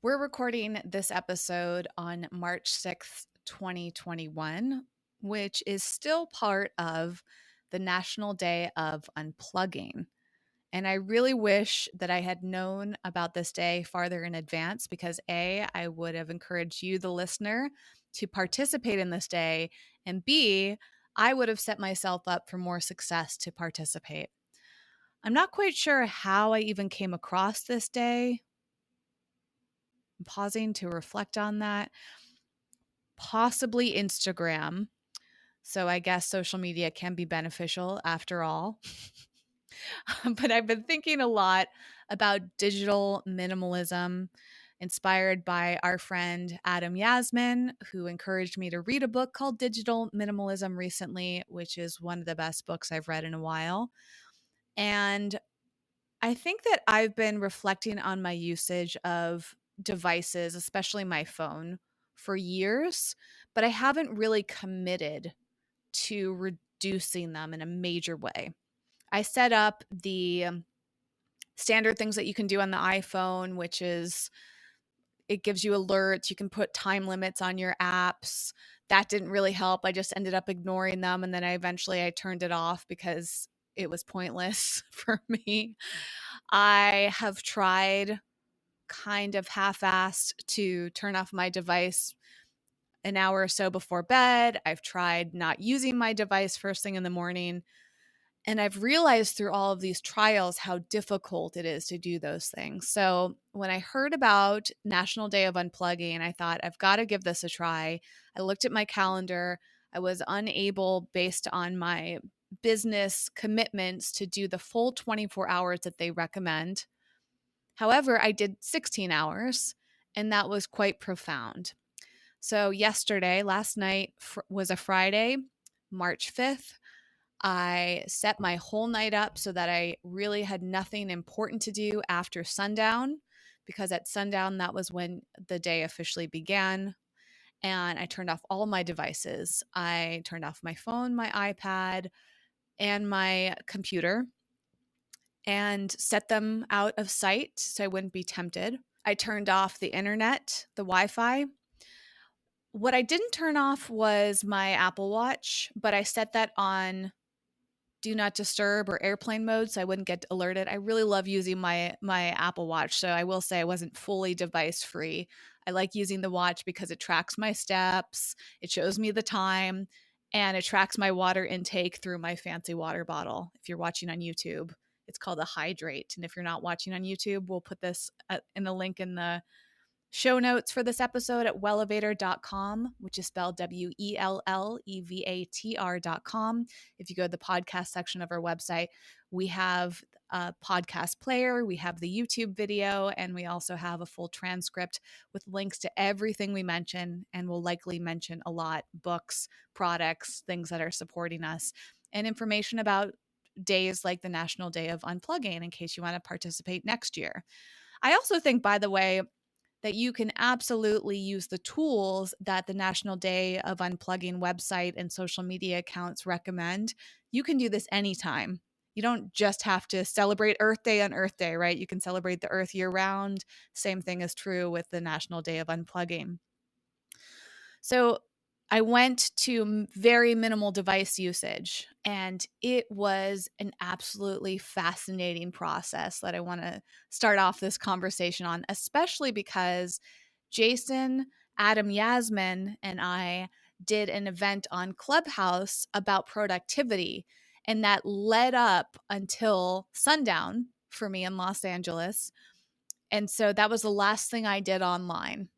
We're recording this episode on March 6th, 2021, which is still part of the National Day of Unplugging. And I really wish that I had known about this day farther in advance because A, I would have encouraged you, the listener, to participate in this day, and B, I would have set myself up for more success to participate. I'm not quite sure how I even came across this day. I'm pausing to reflect on that. Possibly Instagram. So I guess social media can be beneficial after all. But I've been thinking a lot about digital minimalism, inspired by our friend Adam Yasmin, who encouraged me to read a book called Digital Minimalism recently, which is one of the best books I've read in a while. And I think that I've been reflecting on my usage of devices, especially my phone, for years, but I haven't really committed to reducing them in a major way. I set up the standard things that you can do on the iPhone, which is it gives you alerts. You can put time limits on your apps. That didn't really help. I just ended up ignoring them. And then I turned it off because it was pointless for me. I have tried kind of half-assed to turn off my device an hour or so before bed. I've tried not using my device first thing in the morning. And I've realized through all of these trials how difficult it is to do those things. So when I heard about National Day of Unplugging, I thought, I've got to give this a try. I looked at my calendar. I was unable, based on my business commitments, to do the full 24 hours that they recommend. However, I did 16 hours, and that was quite profound. So last night was a Friday, March 5th. I set my whole night up so that I really had nothing important to do after sundown, because at sundown, that was when the day officially began. And I turned off all my devices. I turned off my phone, my iPad, and my computer, and set them out of sight so I wouldn't be tempted. I turned off the internet, the Wi-Fi. What I didn't turn off was my Apple Watch, but I set that on do not disturb or airplane mode so I wouldn't get alerted. I really love using my Apple Watch, so I will say I wasn't fully device free. I like using the watch because it tracks my steps, it shows me the time, and it tracks my water intake through my fancy water bottle. If you're watching on YouTube, it's called a hydrate. And if you're not watching on YouTube, we'll put this in the link in the show notes for this episode at wellevator.com, which is spelled WELLEVATR.com. If you go to the podcast section of our website, we have a podcast player, we have the YouTube video, and we also have a full transcript with links to everything we mention, and we'll likely mention a lot: books, products, things that are supporting us, and information about days like the National Day of Unplugging in case you want to participate next year. I also think, by the way, that you can absolutely use the tools that the National Day of Unplugging website and social media accounts recommend. You can do this anytime. You don't just have to celebrate Earth Day on Earth Day, right? You can celebrate the Earth year round. Same thing is true with the National Day of Unplugging. So I went to very minimal device usage, and it was an absolutely fascinating process that I want to start off this conversation on, especially because Jason, Adam Yasmin, and I did an event on Clubhouse about productivity, and that led up until sundown for me in Los Angeles. And so that was the last thing I did online.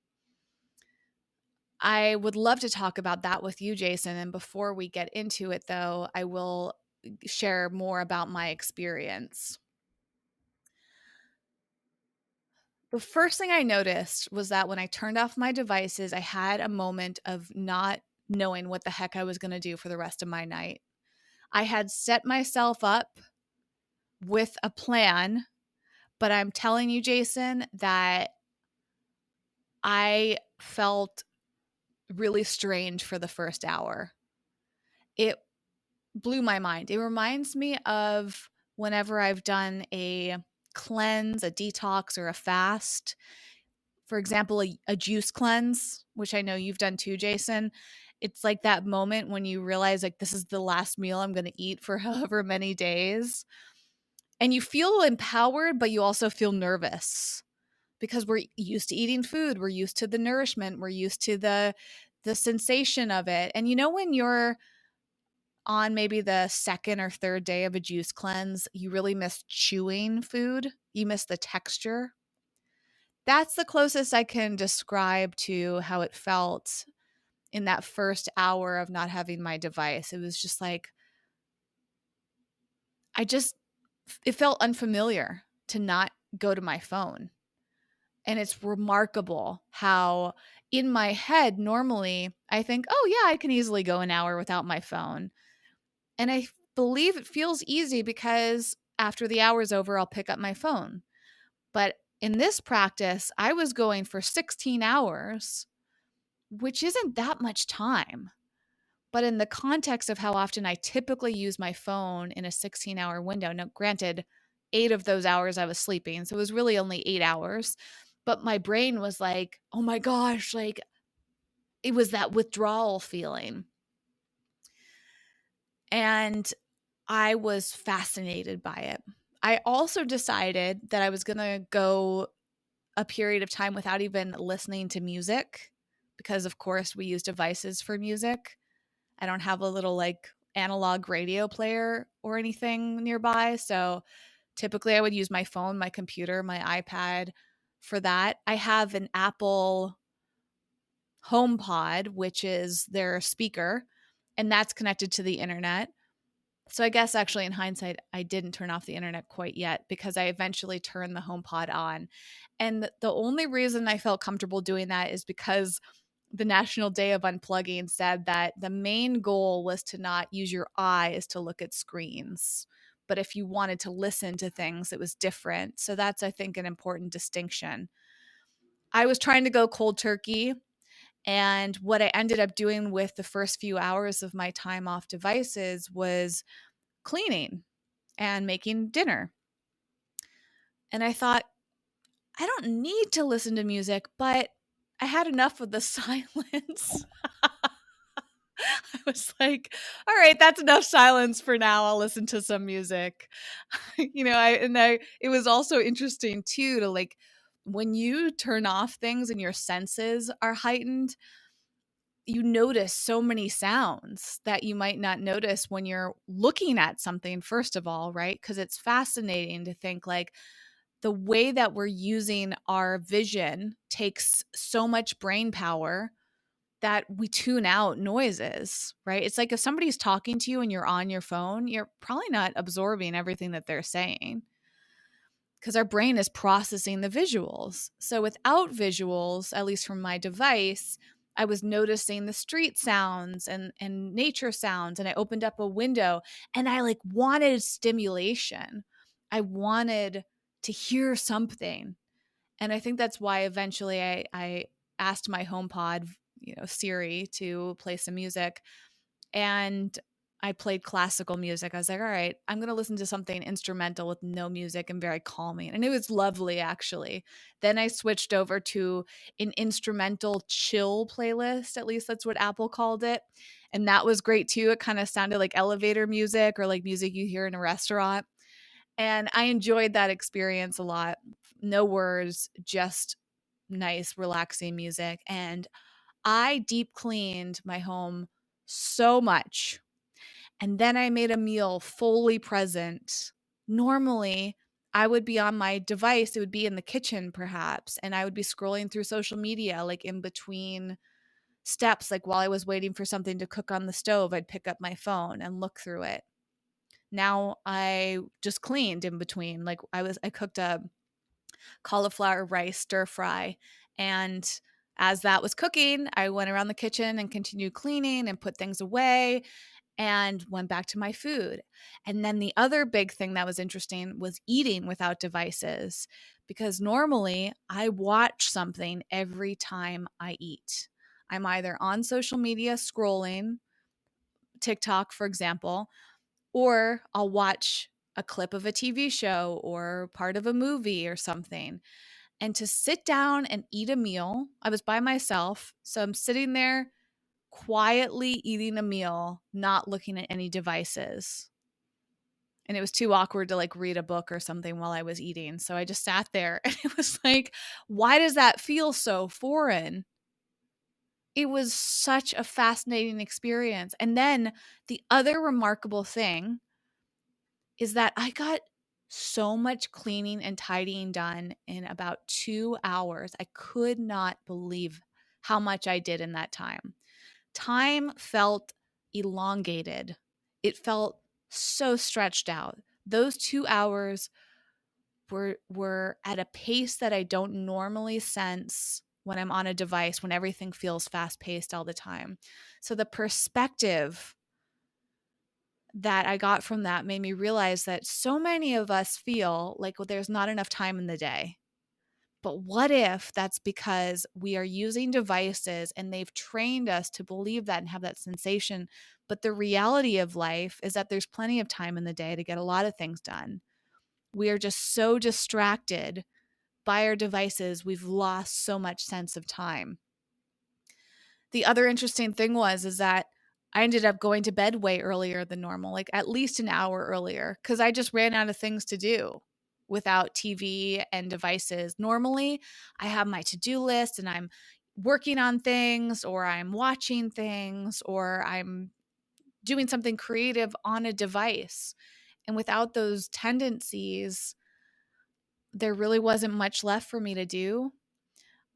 I would love to talk about that with you, Jason. And before we get into it, though, I will share more about my experience. The first thing I noticed was that when I turned off my devices, I had a moment of not knowing what the heck I was going to do for the rest of my night. I had set myself up with a plan, but I'm telling you, Jason, that I felt really strange for the first hour. It blew my mind. It reminds me of whenever I've done a cleanse, a detox, or a fast. For example, a juice cleanse, which I know you've done too, Jason. It's like that moment when you realize like this is the last meal I'm going to eat for however many days. And you feel empowered, but you also feel nervous because we're used to eating food. We're used to the nourishment. We're used to the sensation of it. And you know, when you're on maybe the second or third day of a juice cleanse, you really miss chewing food. You miss the texture. That's the closest I can describe to how it felt in that first hour of not having my device. It was just like, I just, it felt unfamiliar to not go to my phone. And it's remarkable how in my head, normally I think, oh, yeah, I can easily go an hour without my phone. And I believe it feels easy because after the hour's over, I'll pick up my phone. But in this practice, I was going for 16 hours, which isn't that much time. But in the context of how often I typically use my phone in a 16-hour window, now granted, 8 of those hours I was sleeping, so it was really only 8 hours, but my brain was like, "Oh my gosh," like, it was that withdrawal feeling. And I was fascinated by it. I also decided that I was gonna go a period of time without even listening to music because, of course, we use devices for music. I don't have a little like analog radio player or anything nearby. So typically I would use my phone, my computer, my iPad for that. I have an Apple HomePod, which is their speaker, and that's connected to the internet. So I guess actually in hindsight, I didn't turn off the internet quite yet because I eventually turned the HomePod on. And the only reason I felt comfortable doing that is because the National Day of Unplugging said that the main goal was to not use your eyes to look at screens. But if you wanted to listen to things, it was different. So that's, I think, an important distinction. I was trying to go cold turkey. And what I ended up doing with the first few hours of my time off devices was cleaning and making dinner. And I thought, I don't need to listen to music, but I had enough of the silence. I was like, all right, that's enough silence for now. I'll listen to some music. It was also interesting too to like when you turn off things and your senses are heightened, you notice so many sounds that you might not notice when you're looking at something, first of all, right? Because it's fascinating to think like the way that we're using our vision takes so much brain power that we tune out noises, right? It's like if somebody's talking to you and you're on your phone, you're probably not absorbing everything that they're saying because our brain is processing the visuals. So without visuals, at least from my device, I was noticing the street sounds and nature sounds, and I opened up a window and I like wanted stimulation. I wanted to hear something. And I think that's why eventually I asked my HomePod, Siri, to play some music. And I played classical music. I was like, all right, I'm going to listen to something instrumental with no music and very calming. And it was lovely, actually. Then I switched over to an instrumental chill playlist. At least that's what Apple called it. And that was great too. It kind of sounded like elevator music or like music you hear in a restaurant. And I enjoyed that experience a lot. No words, just nice, relaxing music. And I deep cleaned my home so much. And then I made a meal fully present. Normally, I would be on my device, it would be in the kitchen perhaps, and I would be scrolling through social media like in between steps, like while I was waiting for something to cook on the stove, I'd pick up my phone and look through it. Now I just cleaned in between. Like I cooked a cauliflower rice stir fry, and as that was cooking, I went around the kitchen and continued cleaning and put things away and went back to my food. And then the other big thing that was interesting was eating without devices, because normally I watch something every time I eat. I'm either on social media scrolling, TikTok, for example, or I'll watch a clip of a TV show or part of a movie or something. And to sit down and eat a meal, I was by myself. So I'm sitting there quietly eating a meal, not looking at any devices. And it was too awkward to like read a book or something while I was eating. So I just sat there and it was like, why does that feel so foreign? It was such a fascinating experience. And then the other remarkable thing is that I got so much cleaning and tidying done in about 2 hours. I could not believe how much I did in that time. Time felt elongated. It felt so stretched out. Those 2 hours were at a pace that I don't normally sense when I'm on a device, when everything feels fast-paced all the time. So the perspective that I got from that made me realize that so many of us feel like there's not enough time in the day. But what if that's because we are using devices and they've trained us to believe that and have that sensation? But the reality of life is that there's plenty of time in the day to get a lot of things done. We are just so distracted by our devices, we've lost so much sense of time. The other interesting thing is that I ended up going to bed way earlier than normal, like at least an hour earlier, because I just ran out of things to do without TV and devices. Normally, I have my to-do list and I'm working on things, or I'm watching things, or I'm doing something creative on a device. And without those tendencies, there really wasn't much left for me to do.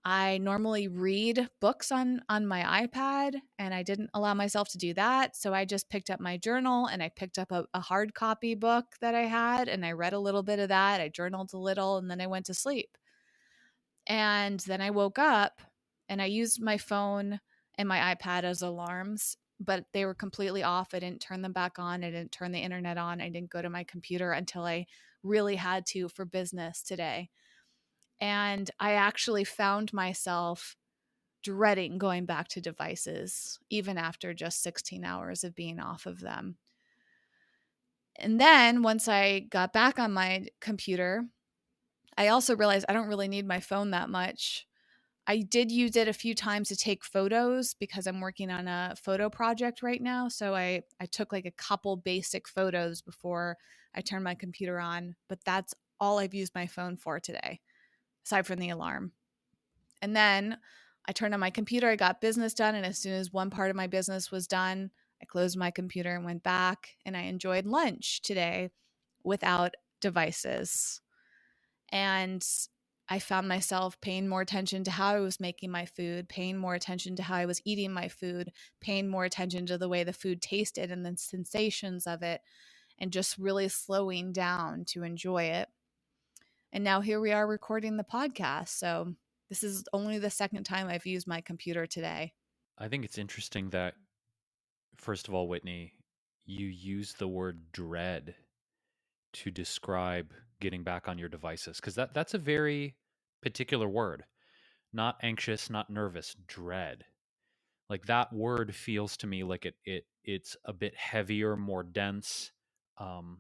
I normally read books on my iPad, and I didn't allow myself to do that. So I just picked up my journal and I picked up a hard copy book that I had, and I read a little bit of that. I journaled a little, and then I went to sleep. And then I woke up and I used my phone and my iPad as alarms, but they were completely off. I didn't turn them back on. I didn't turn the internet on. I didn't go to my computer until I really had to for business today. And I actually found myself dreading going back to devices, even after just 16 hours of being off of them. And then once I got back on my computer, I also realized I don't really need my phone that much. I did use it a few times to take photos because I'm working on a photo project right now. So I took like a couple basic photos before I turned my computer on, but that's all I've used my phone for today, aside from the alarm. And then I turned on my computer, I got business done. And as soon as one part of my business was done, I closed my computer and went back. And I enjoyed lunch today without devices. And I found myself paying more attention to how I was making my food, paying more attention to how I was eating my food, paying more attention to the way the food tasted and the sensations of it, and just really slowing down to enjoy it. And now here we are recording the podcast. So this is only the second time I've used my computer today. I think it's interesting that, first of all, Whitney, you use the word dread to describe getting back on your devices, because that's a very particular word. Not anxious, not nervous, dread. Like that word feels to me like it's a bit heavier, more dense. Um,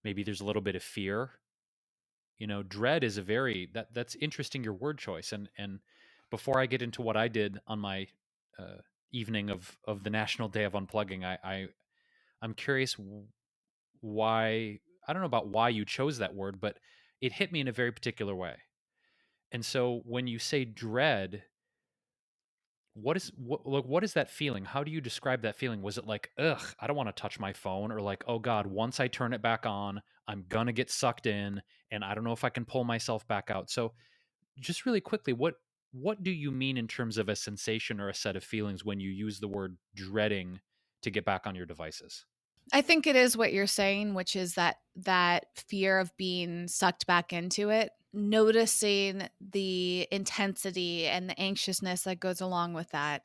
Maybe there's a little bit of fear. Dread is a that's interesting, your word choice. And before I get into what I did on my uh, evening of the National Day of Unplugging, I'm curious why. I don't know about why you chose that word, but it hit me in a very particular way. And so when you say dread, what is that feeling? How do you describe that feeling? Was it like, ugh, I don't want to touch my phone, or like, oh God, once I turn it back on, I'm gonna get sucked in, and I don't know if I can pull myself back out. So just really quickly, what do you mean in terms of a sensation or a set of feelings when you use the word dreading to get back on your devices? I think it is what you're saying, which is that fear of being sucked back into it, noticing the intensity and the anxiousness that goes along with that.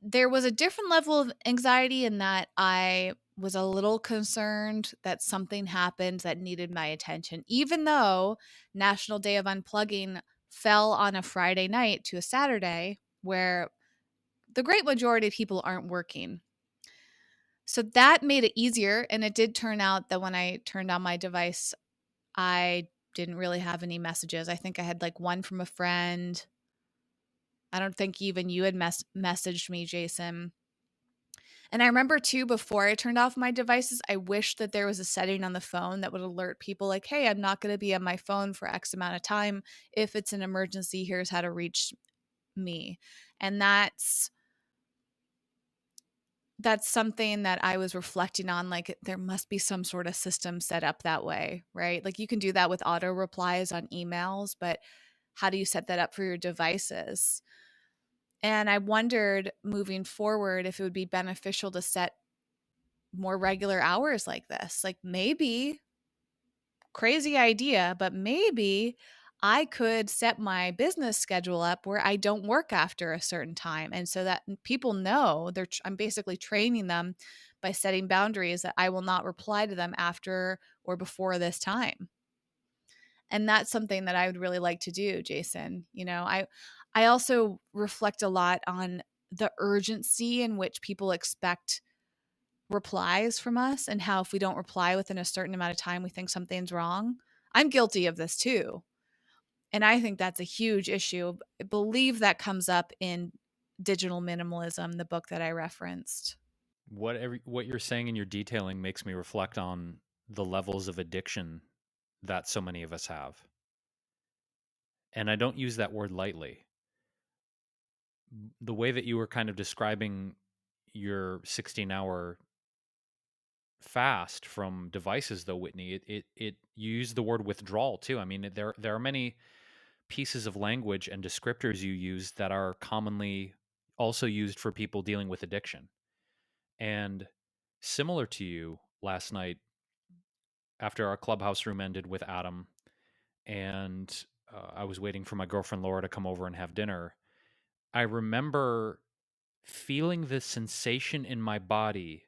There was a different level of anxiety in that I was a little concerned that something happened that needed my attention, even though National Day of Unplugging fell on a Friday night to a Saturday where the great majority of people aren't working. So that made it easier. And it did turn out that when I turned on my device, I didn't really have any messages. I think I had like one from a friend. I don't think even you had messaged me, Jason. And I remember too, before I turned off my devices, I wished that there was a setting on the phone that would alert people like, hey, I'm not going to be on my phone for X amount of time. If it's an emergency, here's how to reach me. And that's something that I was reflecting on. Like, there must be some sort of system set up that way, right? Like, you can do that with auto replies on emails, but how do you set that up for your devices? And I wondered moving forward if it would be beneficial to set more regular hours like this. Like, maybe, crazy idea, but maybe I could set my business schedule up where I don't work after a certain time. And so that people know I'm basically training them by setting boundaries that I will not reply to them after or before this time. And that's something that I would really like to do, Jason. I also reflect a lot on the urgency in which people expect replies from us, and how if we don't reply within a certain amount of time, we think something's wrong. I'm guilty of this too. And I think that's a huge issue. I believe that comes up in Digital Minimalism, the book that I referenced. What you're saying and your detailing makes me reflect on the levels of addiction that so many of us have. And I don't use that word lightly. The way that you were kind of describing your 16-hour fast from devices, though, Whitney, it you use the word withdrawal too. I mean, there are many pieces of language and descriptors you use that are commonly also used for people dealing with addiction. And similar to you, last night after our clubhouse room ended with Adam, and I was waiting for my girlfriend Laura to come over and have dinner, I remember feeling the sensation in my body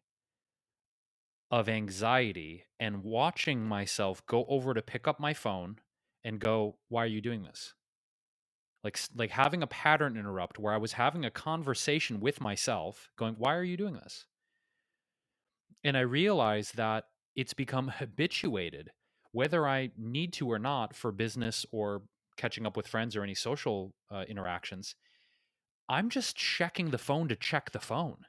of anxiety and watching myself go over to pick up my phone and go, "Why are you doing this?" Like having a pattern interrupt where I was having a conversation with myself going, "Why are you doing this?" And I realized that it's become habituated, whether I need to or not, for business or catching up with friends or any social interactions. I'm just checking the phone to check the phone.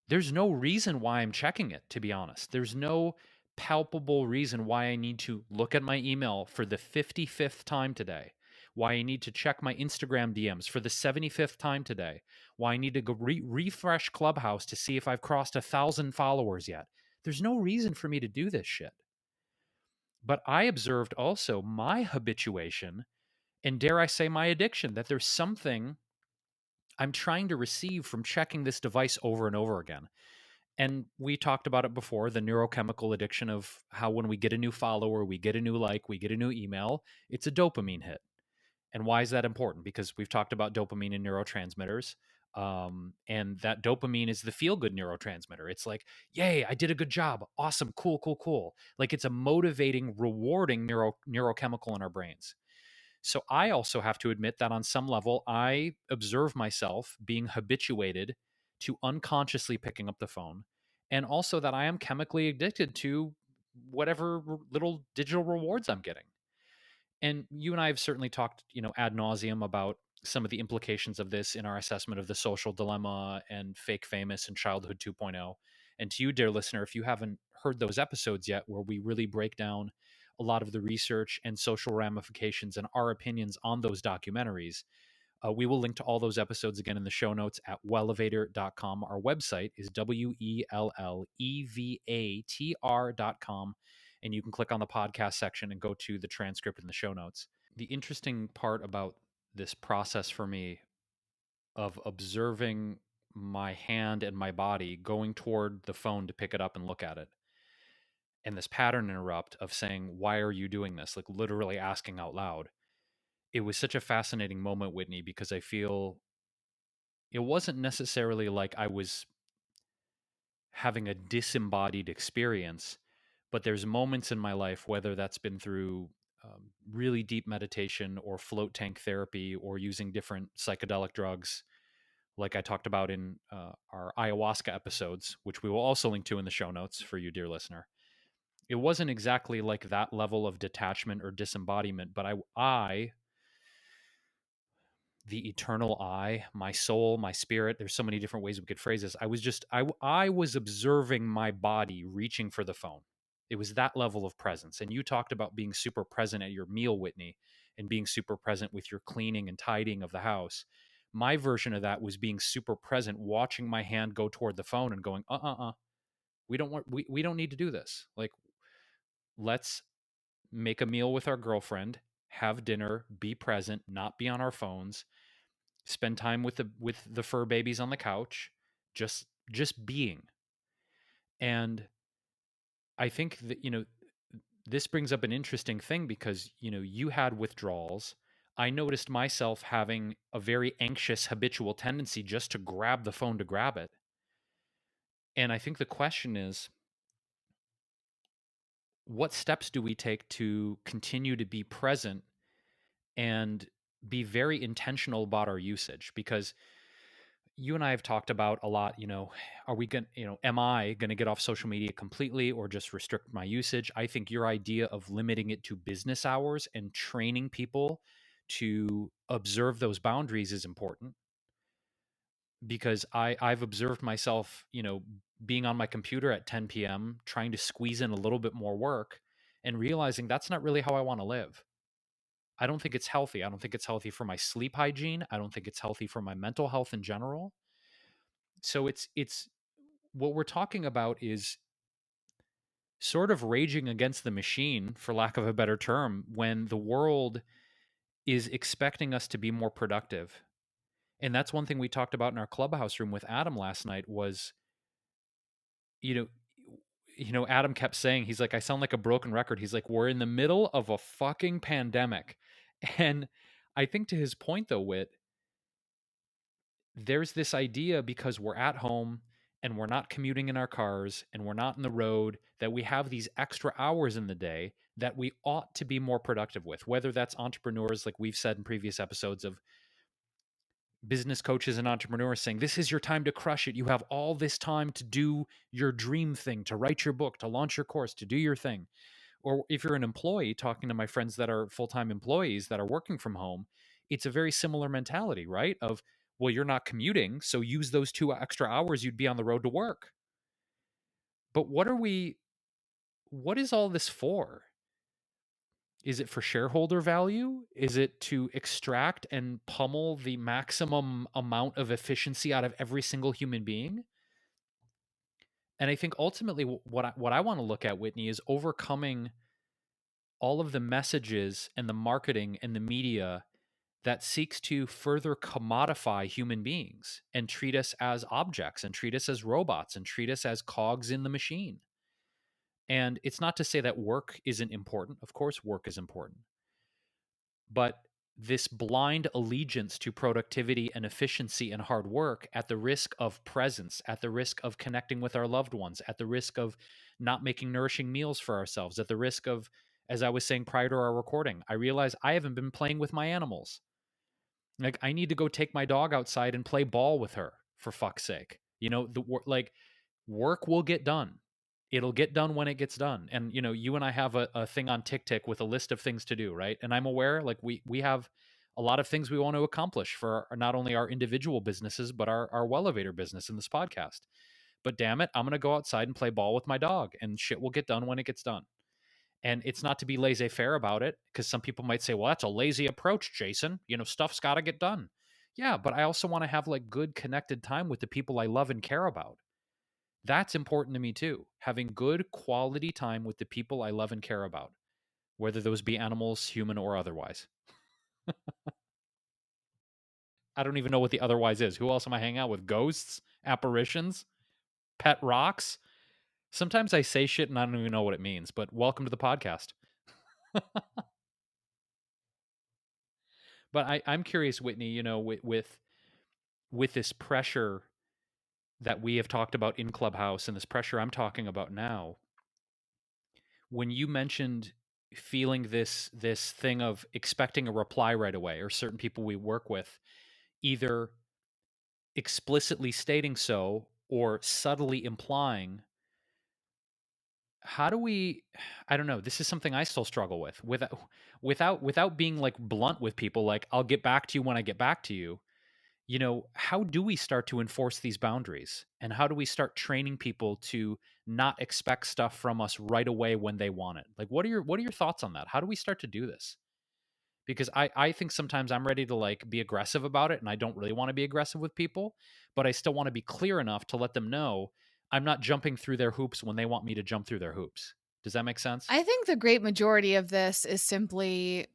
There's no reason why I'm checking it, to be honest. There's no palpable reason why I need to look at my email for the 55th time today, why I need to check my Instagram DMs for the 75th time today, why I need to go refresh Clubhouse to see if I've crossed 1,000 followers yet. There's no reason for me to do this shit. But I observed also my habituation, and dare I say my addiction, that there's something I'm trying to receive from checking this device over and over again. And we talked about it before, the neurochemical addiction of how when we get a new follower, we get a new like, we get a new email, it's a dopamine hit. And why is that important? Because we've talked about dopamine and neurotransmitters. And that dopamine is the feel good neurotransmitter. It's like, yay, I did a good job. Awesome, cool, cool, cool. Like it's a motivating, rewarding neurochemical in our brains. So I also have to admit that on some level, I observe myself being habituated to unconsciously picking up the phone, and also that I am chemically addicted to whatever little digital rewards I'm getting. And you and I have certainly talked, ad nauseum about some of the implications of this in our assessment of the social dilemma and fake famous and childhood 2.0. And to you, dear listener, if you haven't heard those episodes yet, where we really break down a lot of the research and social ramifications and our opinions on those documentaries, we will link to all those episodes again in the show notes at wellevatr.com. Our website is wellevatr.com, and you can click on the podcast section and go to the transcript in the show notes. The interesting part about this process for me of observing my hand and my body going toward the phone to pick it up and look at it, and this pattern interrupt of saying, "Why are you doing this?" Like literally asking out loud. It was such a fascinating moment, Whitney, because I feel it wasn't necessarily like I was having a disembodied experience, but there's moments in my life, whether that's been through really deep meditation or float tank therapy or using different psychedelic drugs, like I talked about in our ayahuasca episodes, which we will also link to in the show notes for you, dear listener. It wasn't exactly like that level of detachment or disembodiment, but I the eternal I, my soul, my spirit, there's so many different ways we could phrase this. I was observing my body reaching for the phone. It was that level of presence. And you talked about being super present at your meal, Whitney, and being super present with your cleaning and tidying of the house. My version of that was being super present, watching my hand go toward the phone and going, we don't need to do this. Like, let's make a meal with our girlfriend, have dinner, be present, not be on our phones, spend time with the fur babies on the couch, just being. And I think that, this brings up an interesting thing because, you had withdrawals. I noticed myself having a very anxious habitual tendency just to grab the phone to grab it. And I think the question is, what steps do we take to continue to be present and be very intentional about our usage? Because you and I have talked about a lot, are we going to, am I going to get off social media completely or just restrict my usage? I think your idea of limiting it to business hours and training people to observe those boundaries is important, because I've observed myself, being on my computer at 10 p.m., trying to squeeze in a little bit more work and realizing that's not really how I want to live. I don't think it's healthy. I don't think it's healthy for my sleep hygiene. I don't think it's healthy for my mental health in general. So it's what we're talking about is sort of raging against the machine, for lack of a better term, when the world is expecting us to be more productive. And that's one thing we talked about in our clubhouse room with Adam last night was, you know, Adam kept saying, he's like, I sound like a broken record. He's like, we're in the middle of a fucking pandemic. And I think to his point though, Wit, there's this idea, because we're at home and we're not commuting in our cars and we're not in the road, that we have these extra hours in the day that we ought to be more productive with, whether that's entrepreneurs, like we've said in previous episodes, of business coaches and entrepreneurs saying, this is your time to crush it. You have all this time to do your dream thing, to write your book, to launch your course, to do your thing. Or if you're an employee, talking to my friends that are full-time employees that are working from home, it's a very similar mentality, right? Of, well, you're not commuting, so use those 2 extra hours you'd be on the road to work. But what is all this for? Is it for shareholder value? Is it to extract and pummel the maximum amount of efficiency out of every single human being? And I think ultimately what I want to look at, Whitney, is overcoming all of the messages and the marketing and the media that seeks to further commodify human beings and treat us as objects and treat us as robots and treat us as cogs in the machine. And it's not to say that work isn't important. Of course, work is important. But this blind allegiance to productivity and efficiency and hard work at the risk of presence, at the risk of connecting with our loved ones, at the risk of not making nourishing meals for ourselves, at the risk of, as I was saying prior to our recording, I realize I haven't been playing with my animals. Like, I need to go take my dog outside and play ball with her, for fuck's sake. Work will get done. It'll get done when it gets done. And you and I have a thing on TikTok with a list of things to do, right? And I'm aware, like, we have a lot of things we want to accomplish for not only our individual businesses, but our Well Elevator business in this podcast. But damn it, I'm gonna go outside and play ball with my dog, and shit will get done when it gets done. And it's not to be laissez-faire about it, because some people might say, well, that's a lazy approach, Jason. Stuff's got to get done. Yeah, but I also want to have like good connected time with the people I love and care about. That's important to me too. Having good quality time with the people I love and care about, whether those be animals, human, or otherwise. I don't even know what the otherwise is. Who else am I hanging out with? Ghosts? Apparitions? Pet rocks? Sometimes I say shit and I don't even know what it means, but welcome to the podcast. But I'm curious, Whitney, with this pressure that we have talked about in Clubhouse and this pressure I'm talking about now, when you mentioned feeling this thing of expecting a reply right away, or certain people we work with either explicitly stating so or subtly implying how do we I don't know, this is something I still struggle with. Without being like blunt with people, like I'll get back to you when I get back to you. You know, how do we start to enforce these boundaries? And how do we start training people to not expect stuff from us right away when they want it? Like what are your thoughts on that? How do we start to do this? Because I think sometimes I'm ready to like be aggressive about it and I don't really want to be aggressive with people, but I still want to be clear enough to let them know I'm not jumping through their hoops when they want me to jump through their hoops. Does that make sense? I think the great majority of this is simply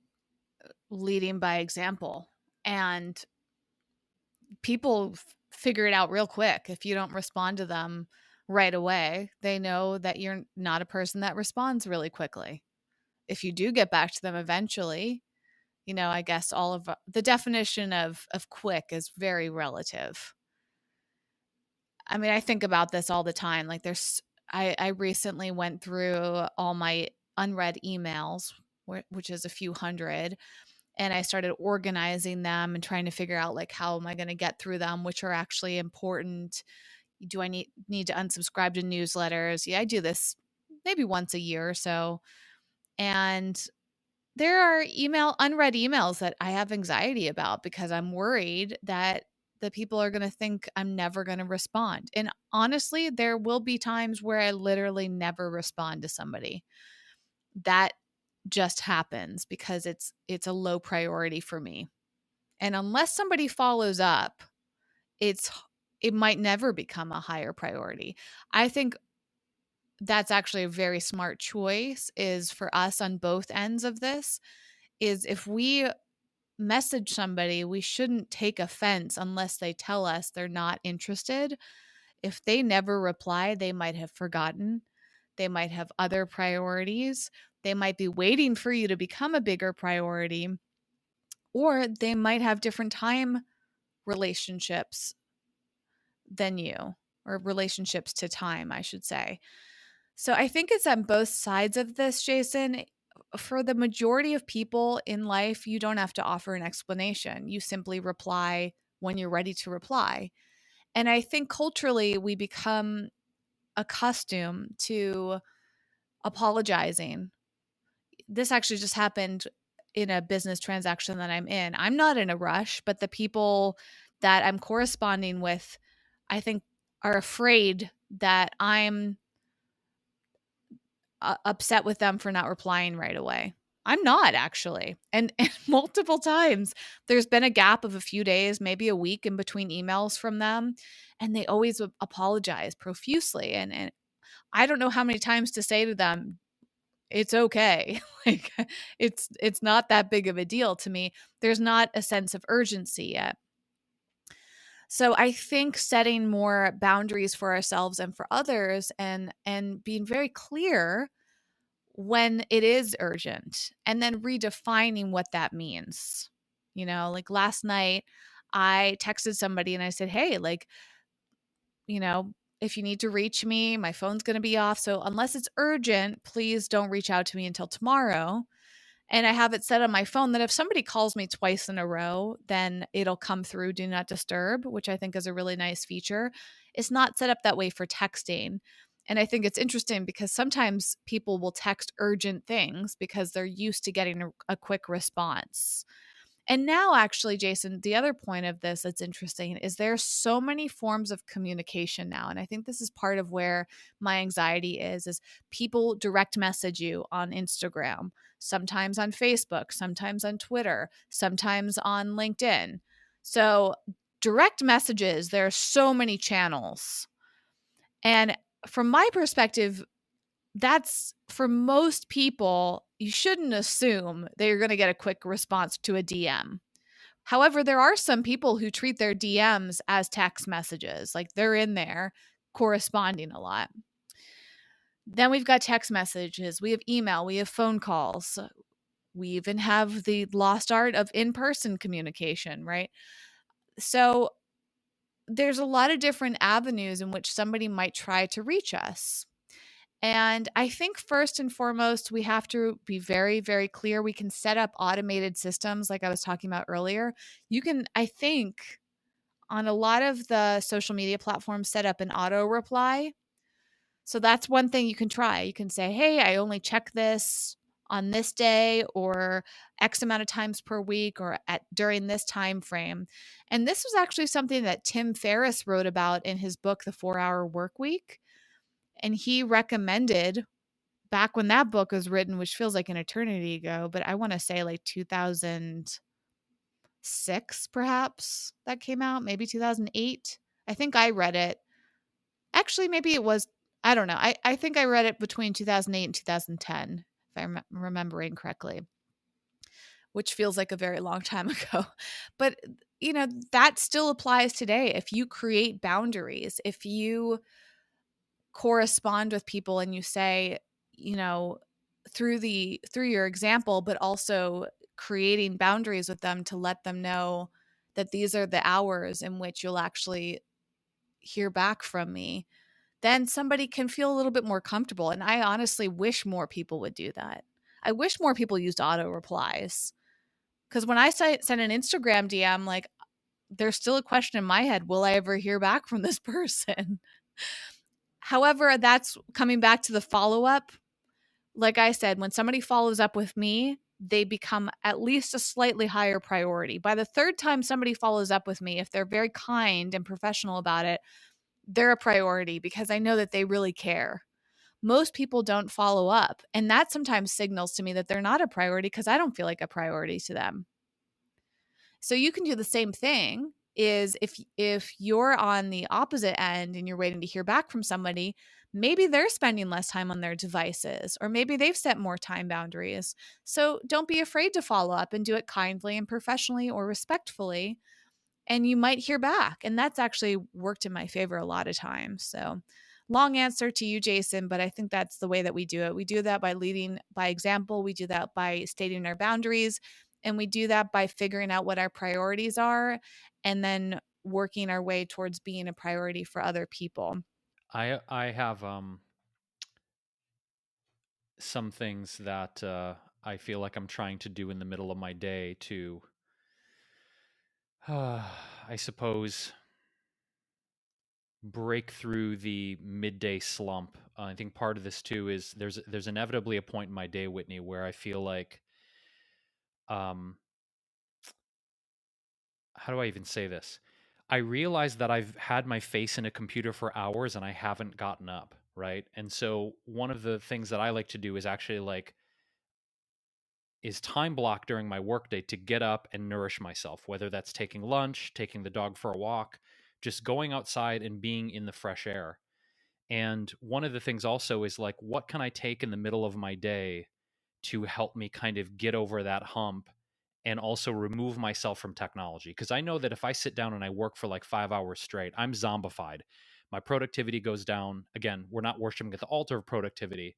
leading by example. And people figure it out real quick. If you don't respond to them right away, they know that you're not a person that responds really quickly. If you do get back to them eventually, I guess all of the definition of quick is very relative. I mean, I think about this all the time. Like I recently went through all my unread emails, which is a few hundred, and I started organizing them and trying to figure out like how am I going to get through them, which are actually important. Do I need to unsubscribe to newsletters? Yeah, I do this maybe once a year or so. And there are unread emails that I have anxiety about because I'm worried that the people are going to think I'm never going to respond. And honestly, there will be times where I literally never respond to somebody. That just happens because it's a low priority for me. And unless somebody follows up, it's it might never become a higher priority. I think that's actually a very smart choice is for us on both ends of this is if we message somebody, we shouldn't take offense unless they tell us they're not interested. If they never reply, they might have forgotten. They might have other priorities. They might be waiting for you to become a bigger priority, or they might have different time relationships than you, or relationships to time, I should say. So I think it's on both sides of this, Jason. For the majority of people in life, you don't have to offer an explanation. You simply reply when you're ready to reply. And I think culturally, we become accustomed to apologizing. This actually just happened in a business transaction that I'm in. I'm not in a rush, but the people that I'm corresponding with, I think, are afraid that I'm upset with them for not replying right away. I'm not actually. And multiple times there's been a gap of a few days, maybe a week in between emails from them, and they always apologize profusely and I don't know how many times to say to them, it's okay. Like it's not that big of a deal to me. There's not a sense of urgency yet. So I think setting more boundaries for ourselves and for others and being very clear when it is urgent and then redefining what that means. Like last night, I texted somebody and I said, hey, like, you know, if you need to reach me, my phone's going to be off. So unless it's urgent, please don't reach out to me until tomorrow. And I have it set on my phone that if somebody calls me twice in a row, then it'll come through do not disturb, which I think is a really nice feature. It's not set up that way for texting. And I think it's interesting because sometimes people will text urgent things because they're used to getting a quick response. And now, actually, Jason, the other point of this that's interesting is there's so many forms of communication now. And I think this is part of where my anxiety is people direct message you on Instagram, sometimes on Facebook, sometimes on Twitter, sometimes on LinkedIn. So direct messages, there are so many channels. And from my perspective, that's for most people, you shouldn't assume that you're going to get a quick response to a DM. However, there are some people who treat their DMs as text messages, like they're in there corresponding a lot. Then we've got text messages, we have email, we have phone calls. We even have the lost art of in person communication, right? So there's a lot of different avenues in which somebody might try to reach us. And I think first and foremost, we have to be very, very clear. We can set up automated systems like I was talking about earlier. You can, I think, on a lot of the social media platforms, set up an auto reply. So that's one thing you can try. You can say, "Hey, I only check this on this day or X amount of times per week or at during this time frame." And this was actually something that Tim Ferriss wrote about in his book The 4-Hour Work Week, and he recommended back when that book was written, which feels like an eternity ago, but I want to say like 2006 perhaps that came out, maybe 2008. I think I read it. Actually, maybe it was, I don't know. I think I read it between 2008 and 2010, if I'm remembering correctly, which feels like a very long time ago. But, that still applies today. If you create boundaries, if you correspond with people and you say, you know, through your example, but also creating boundaries with them to let them know that these are the hours in which you'll actually hear back from me, then somebody can feel a little bit more comfortable. And I honestly wish more people would do that. I wish more people used auto replies because when I send an Instagram DM, like there's still a question in my head, will I ever hear back from this person? However, that's coming back to the follow up. Like I said, when somebody follows up with me, they become at least a slightly higher priority. By the third time somebody follows up with me, if they're very kind and professional about it, they're a priority because I know that they really care. Most people don't follow up, and that sometimes signals to me that they're not a priority because I don't feel like a priority to them. So you can do the same thing is if you're on the opposite end and you're waiting to hear back from somebody, maybe they're spending less time on their devices or maybe they've set more time boundaries. So don't be afraid to follow up and do it kindly and professionally or respectfully, and you might hear back. And that's actually worked in my favor a lot of times. So, long answer to you, Jason, but I think that's the way that we do it. We do that by leading by example, we do that by stating our boundaries, and we do that by figuring out what our priorities are and then working our way towards being a priority for other people. I have some things that I feel like I'm trying to do in the middle of my day to, I suppose, break through the midday slump. I think part of this too is there's inevitably a point in my day, Whitney, where I feel like, um, how do I even say this? I realize that I've had my face in a computer for hours and I haven't gotten up, right? And so one of the things that I like to do is actually like is time block during my workday to get up and nourish myself, whether that's taking lunch, taking the dog for a walk, just going outside and being in the fresh air. And one of the things also is like, what can I take in the middle of my day to help me kind of get over that hump and also remove myself from technology? Because I know that if I sit down and I work for like 5 hours straight, I'm zombified. My productivity goes down. Again, we're not worshiping at the altar of productivity,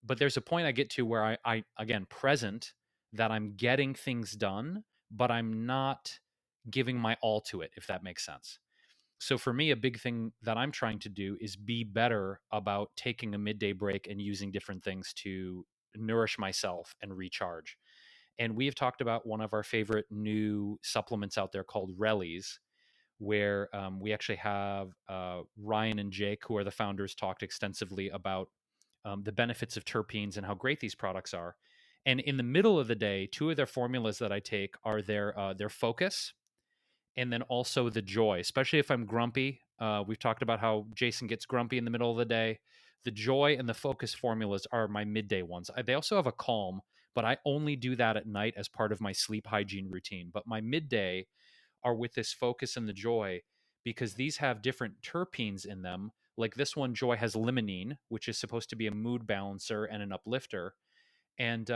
but there's a point I get to where I again present that I'm getting things done, but I'm not giving my all to it, if that makes sense. So for me, a big thing that I'm trying to do is be better about taking a midday break and using different things to nourish myself and recharge. And we have talked about one of our favorite new supplements out there called Rellies, where we actually have Ryan and Jake, who are the founders, talked extensively about the benefits of terpenes and how great these products are. And in the middle of the day, two of their formulas that I take are their focus and then also the joy, especially if I'm grumpy. We've talked about how Jason gets grumpy in the middle of the day. The joy and the focus formulas are my midday ones. They also have a calm, but I only do that at night as part of my sleep hygiene routine. But my midday are with this focus and the joy because these have different terpenes in them. Like this one, Joy, has limonene, which is supposed to be a mood balancer and an uplifter. And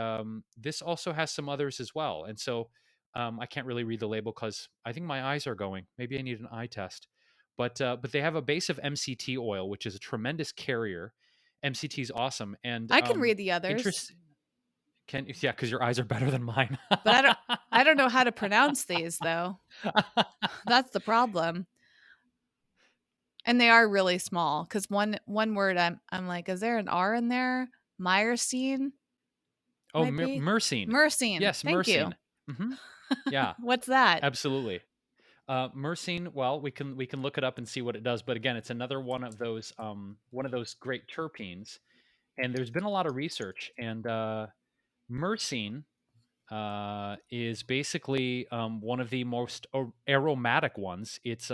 this also has some others as well. And so I can't really read the label because I think my eyes are going. Maybe I need an eye test. But they have a base of MCT oil, which is a tremendous carrier. MCT is awesome. And I can read the others, interest can yeah, because your eyes are better than mine. but I don't know how to pronounce these though. That's the problem. And they are really small because one word I'm like, is there an R in there? Myrcene Oh, might be. myrcene. Myrcene. Yes, Thank you. myrcene. Hmm. Yeah, What's that? absolutely. Myrcene, well, we can look it up and see what it does. But again, it's another one of those great terpenes. And there's been a lot of research, and myrcene is basically one of the most aromatic ones. It's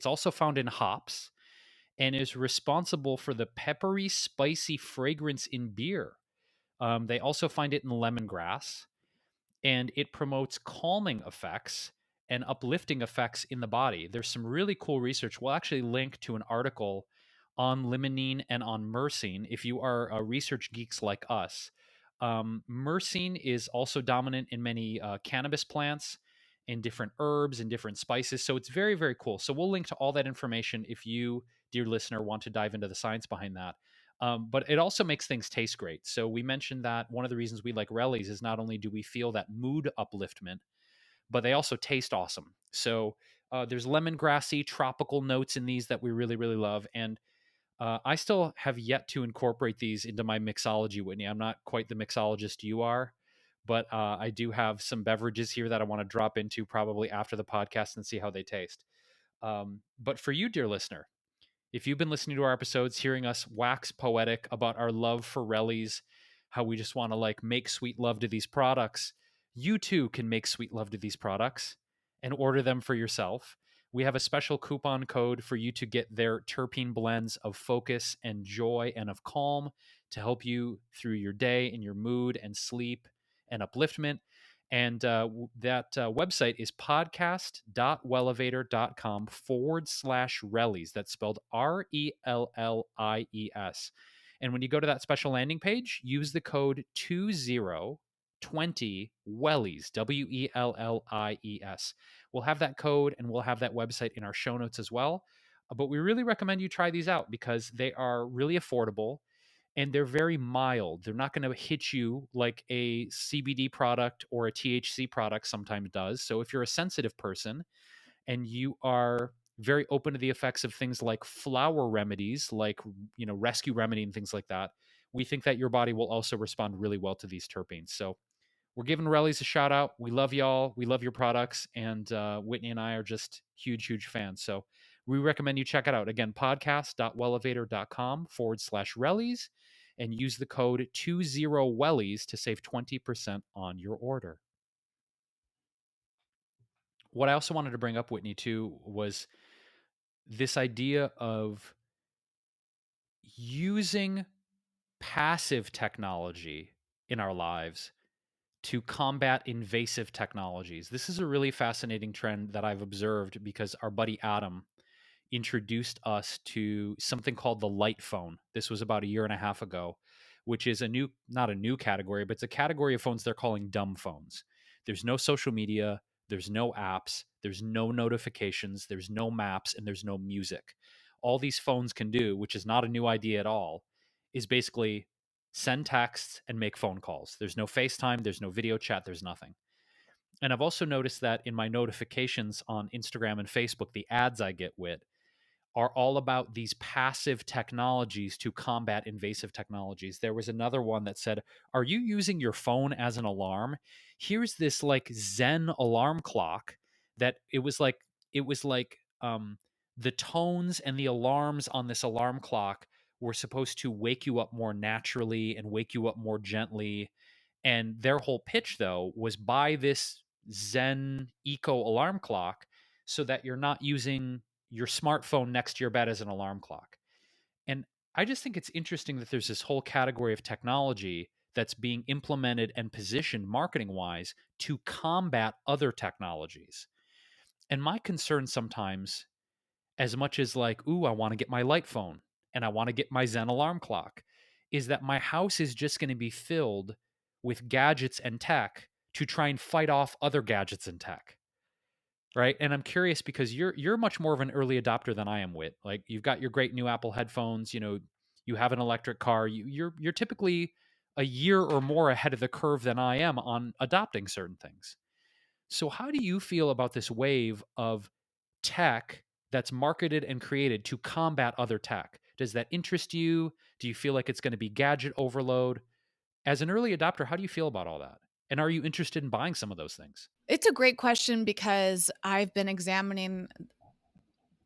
also found in hops and is responsible for the peppery, spicy fragrance in beer. They also find it in lemongrass, and it promotes calming effects and uplifting effects in the body. There's some really cool research. We'll actually link to an article on limonene and on myrcene if you are research geeks like us. Myrcene is also dominant in many cannabis plants, in different herbs and different spices. So it's very, very cool. So we'll link to all that information if you, dear listener, want to dive into the science behind that. But it also makes things taste great. So we mentioned that one of the reasons we like Rellies is not only do we feel that mood upliftment, but they also taste awesome. So there's lemongrassy, tropical notes in these that we really, really love. And I still have yet to incorporate these into my mixology, Whitney. I'm not quite the mixologist you are, but I do have some beverages here that I want to drop into probably after the podcast and see how they taste. But for you, dear listener, if you've been listening to our episodes, hearing us wax poetic about our love for Rellies, how we just want to like make sweet love to these products, you too can make sweet love to these products and order them for yourself. We have a special coupon code for you to get their terpene blends of focus and joy and of calm to help you through your day and your mood and sleep and upliftment. And that website is podcast.wellevator.com/Rellies. That's spelled RELLIES. And when you go to that special landing page, use the code 2020 Wellies, WELLIES. We'll have that code and we'll have that website in our show notes as well. But we really recommend you try these out because they are really affordable and they're very mild. They're not going to hit you like a CBD product or a THC product sometimes does. So if you're a sensitive person and you are very open to the effects of things like flower remedies, like rescue remedy and things like that, we think that your body will also respond really well to these terpenes. So we're giving Rellies a shout out. We love y'all. We love your products. And Whitney and I are just huge, huge fans. So we recommend you check it out. Again, podcast.wellevator.com/Rellies and use the code 20Wellies to save 20% on your order. What I also wanted to bring up, Whitney, too, was this idea of using passive technology in our lives to combat invasive technologies. This is a really fascinating trend that I've observed because our buddy Adam introduced us to something called the light phone. This was about a year and a half ago, which is not a new category, but it's a category of phones they're calling dumb phones. There's no social media, there's no apps, there's no notifications, there's no maps, and there's no music. All these phones can do, which is not a new idea at all, is basically send texts and make phone calls. There's no FaceTime, there's no video chat, there's nothing. And I've also noticed that in my notifications on Instagram and Facebook, the ads I get with are all about these passive technologies to combat invasive technologies. There was another one that said, "Are you using your phone as an alarm? Here's this like Zen alarm clock that it was like the tones and the alarms on this alarm clock were supposed to wake you up more naturally and wake you up more gently. And their whole pitch, though, was buy this Zen eco alarm clock so that you're not using your smartphone next to your bed as an alarm clock." And I just think it's interesting that there's this whole category of technology that's being implemented and positioned marketing wise to combat other technologies. And my concern sometimes, as much as like, ooh, I want to get my light phone and I want to get my Zen alarm clock, is that my house is just going to be filled with gadgets and tech to try and fight off other gadgets and tech. Right. And I'm curious because you're much more of an early adopter than I am, Wit. Like you've got your great new Apple headphones, you have an electric car. You're typically a year or more ahead of the curve than I am on adopting certain things. So how do you feel about this wave of tech that's marketed and created to combat other tech? Does that interest you? Do you feel like it's going to be gadget overload? As an early adopter, how do you feel about all that? And are you interested in buying some of those things? It's a great question because I've been examining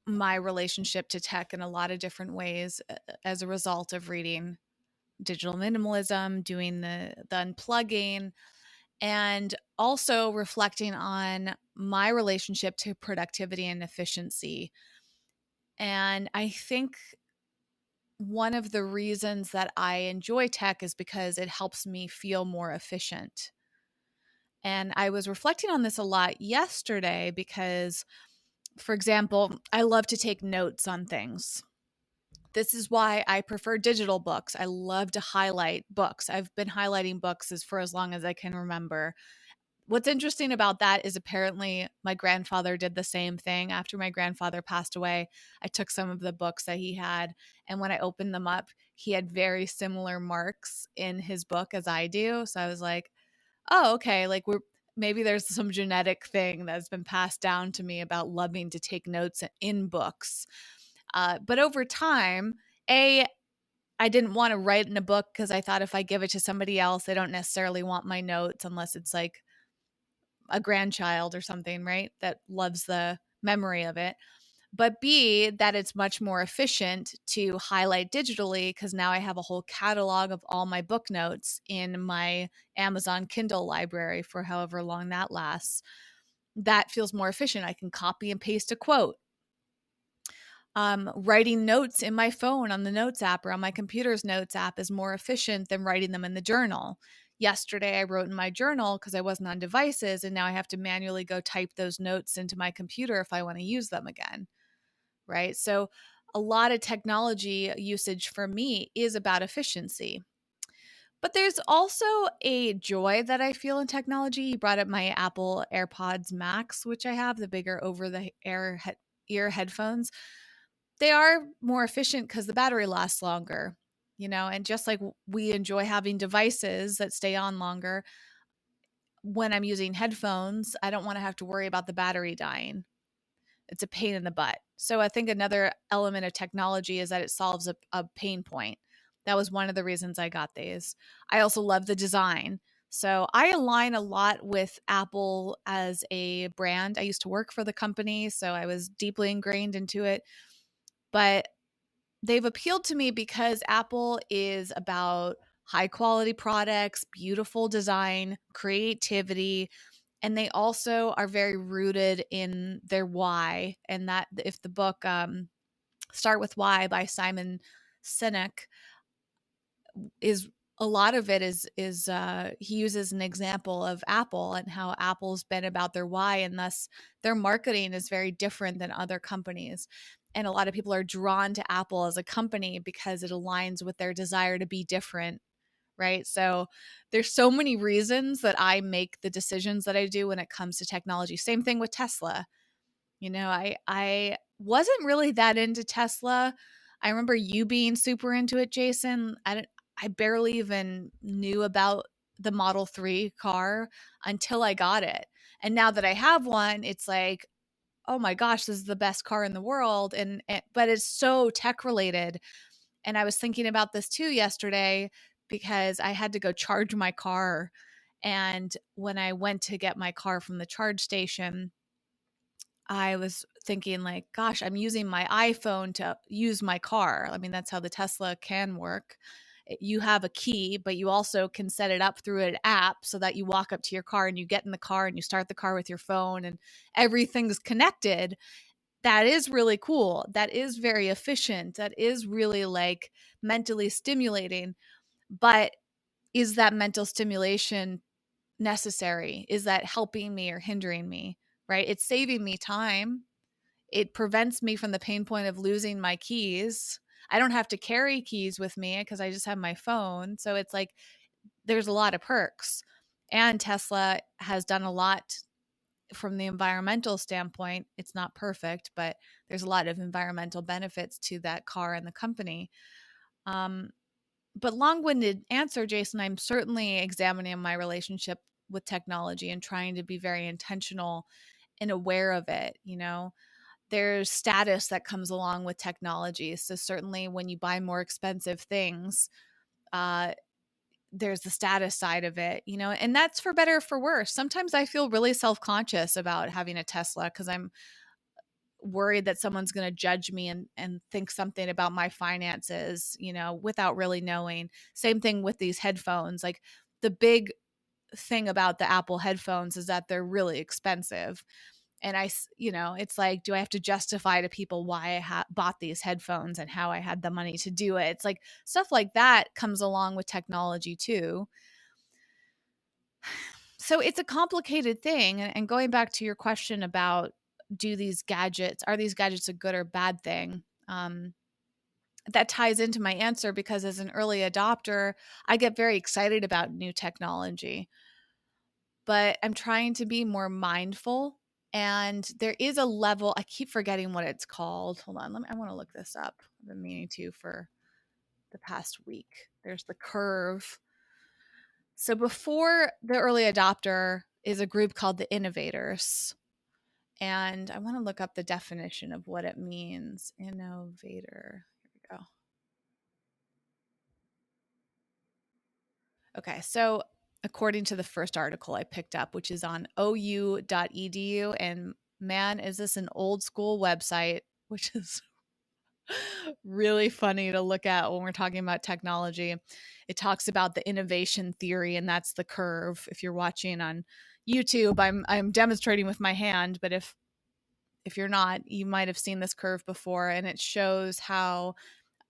my relationship to tech in a lot of different ways as a result of reading Digital Minimalism, doing the unplugging, and also reflecting on my relationship to productivity and efficiency. And I think one of the reasons that I enjoy tech is because it helps me feel more efficient. And I was reflecting on this a lot yesterday because, for example, I love to take notes on things. This is why I prefer digital books. I love to highlight books. I've been highlighting books for as long as I can remember. What's interesting about that is apparently my grandfather did the same thing. After my grandfather passed away, I took some of the books that he had, and when I opened them up, he had very similar marks in his book as I do. So I was like, "Oh, okay, like we're maybe there's some genetic thing that's been passed down to me about loving to take notes in books." But over time, a I didn't want to write in a book because I thought if I give it to somebody else, they don't necessarily want my notes unless it's like a grandchild or something, right? That loves the memory of it. But B, that it's much more efficient to highlight digitally because now I have a whole catalog of all my book notes in my Amazon Kindle library for however long that lasts. That feels more efficient. I can copy and paste a quote. Writing notes in my phone on the notes app or on my computer's notes app is more efficient than writing them in the journal. Yesterday, I wrote in my journal because I wasn't on devices, and now I have to manually go type those notes into my computer if I want to use them again. Right. So, a lot of technology usage for me is about efficiency. But there's also a joy that I feel in technology. You brought up my Apple AirPods Max, which I have, the bigger over the ear headphones. They are more efficient because the battery lasts longer, and just like we enjoy having devices that stay on longer, when I'm using headphones, I don't want to have to worry about the battery dying. It's a pain in the butt. So I think another element of technology is that it solves a pain point. That was one of the reasons I got these. I also love the design. So I align a lot with Apple as a brand. I used to work for the company, so I was deeply ingrained into it. But they've appealed to me because Apple is about high quality products, beautiful design, creativity, and they also are very rooted in their why. And that if the book Start with Why by Simon Sinek is a lot of it is he uses an example of Apple and how Apple's been about their why, and thus their marketing is very different than other companies. And a lot of people are drawn to Apple as a company because it aligns with their desire to be different, right? So there's so many reasons that I make the decisions that I do when it comes to technology. Same thing with Tesla. I wasn't really that into Tesla. I remember you being super into it, Jason. I barely even knew about the Model 3 car until I got it. And now that I have one, it's like, oh my gosh, this is the best car in the world. But it's so tech related. And I was thinking about this too yesterday because I had to go charge my car. And when I went to get my car from the charge station, I was thinking like, gosh, I'm using my iPhone to use my car. I mean, that's how the Tesla can work. You have a key, but you also can set it up through an app so that you walk up to your car and you get in the car and you start the car with your phone and everything's connected. That is really cool. That is very efficient. That is really like mentally stimulating. But is that mental stimulation necessary? Is that helping me or hindering me? Right? It's saving me time. It prevents me from the pain point of losing my keys. I don't have to carry keys with me because I just have my phone. So it's like there's a lot of perks. And Tesla has done a lot from the environmental standpoint. It's not perfect, but there's a lot of environmental benefits to that car and the company. Um, but long-winded answer, Jason, I'm certainly examining my relationship with technology and trying to be very intentional and aware of it. There's status that comes along with technology. So certainly when you buy more expensive things, uh, there's the status side of it, and that's for better or for worse. Sometimes I feel really self-conscious about having a Tesla because I'm worried that someone's going to judge me and think something about my finances, without really knowing. Same thing with these headphones. Like the big thing about the Apple headphones is that they're really expensive. And it's like, do I have to justify to people why I bought these headphones and how I had the money to do it? It's like stuff like that comes along with technology too. So it's a complicated thing. And going back to your question about are these gadgets a good or bad thing? That ties into my answer because as an early adopter, I get very excited about new technology, but I'm trying to be more mindful. And there is a level, I keep forgetting what it's called. Hold on, I want to look this up. I've been meaning to for the past week. There's the curve. So before the early adopter is a group called the innovators. And I want to look up the definition of what it means. Innovator. Here we go. Okay, so according to the first article I picked up, which is on ou.edu, and man, is this an old school website, which is really funny to look at when we're talking about technology. It talks about the innovation theory, and that's the curve. If you're watching on YouTube, I'm demonstrating with my hand, but if you're not, you might have seen this curve before, and it shows how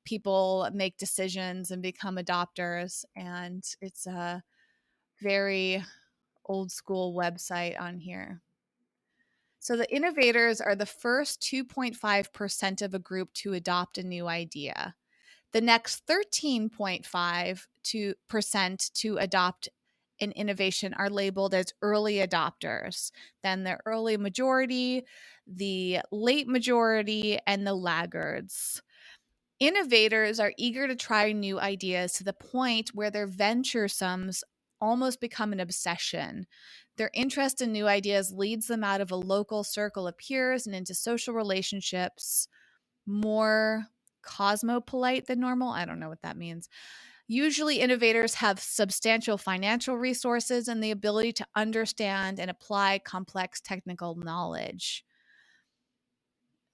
people make decisions and become adopters, and it's a very old school website on here. So the innovators are the first 2.5% of a group to adopt a new idea. The next 13.5% to adopt an innovation are labeled as early adopters. Then the early majority, the late majority, and the laggards. Innovators are eager to try new ideas to the point where their venturesomes almost become an obsession. Their interest in new ideas leads them out of a local circle of peers and into social relationships more cosmopolite than normal. I don't know what that means. Usually, innovators have substantial financial resources and the ability to understand and apply complex technical knowledge.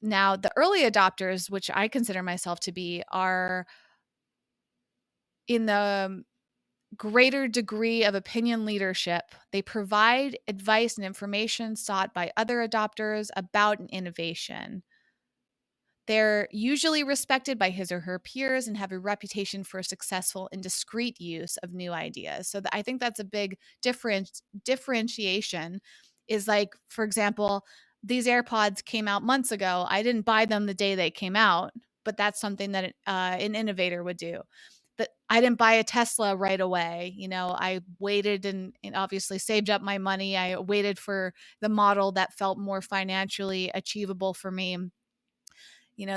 Now, the early adopters, which I consider myself to be, are in the greater degree of opinion leadership. They provide advice and information sought by other adopters about an innovation. They're usually respected by his or her peers and have a reputation for successful and discreet use of new ideas. So I think that's a big differentiation is like, for example, these AirPods came out months ago. I didn't buy them the day they came out, but that's something that an innovator would do. But I didn't buy a Tesla right away. I waited and obviously saved up my money. I waited for the model that felt more financially achievable for me.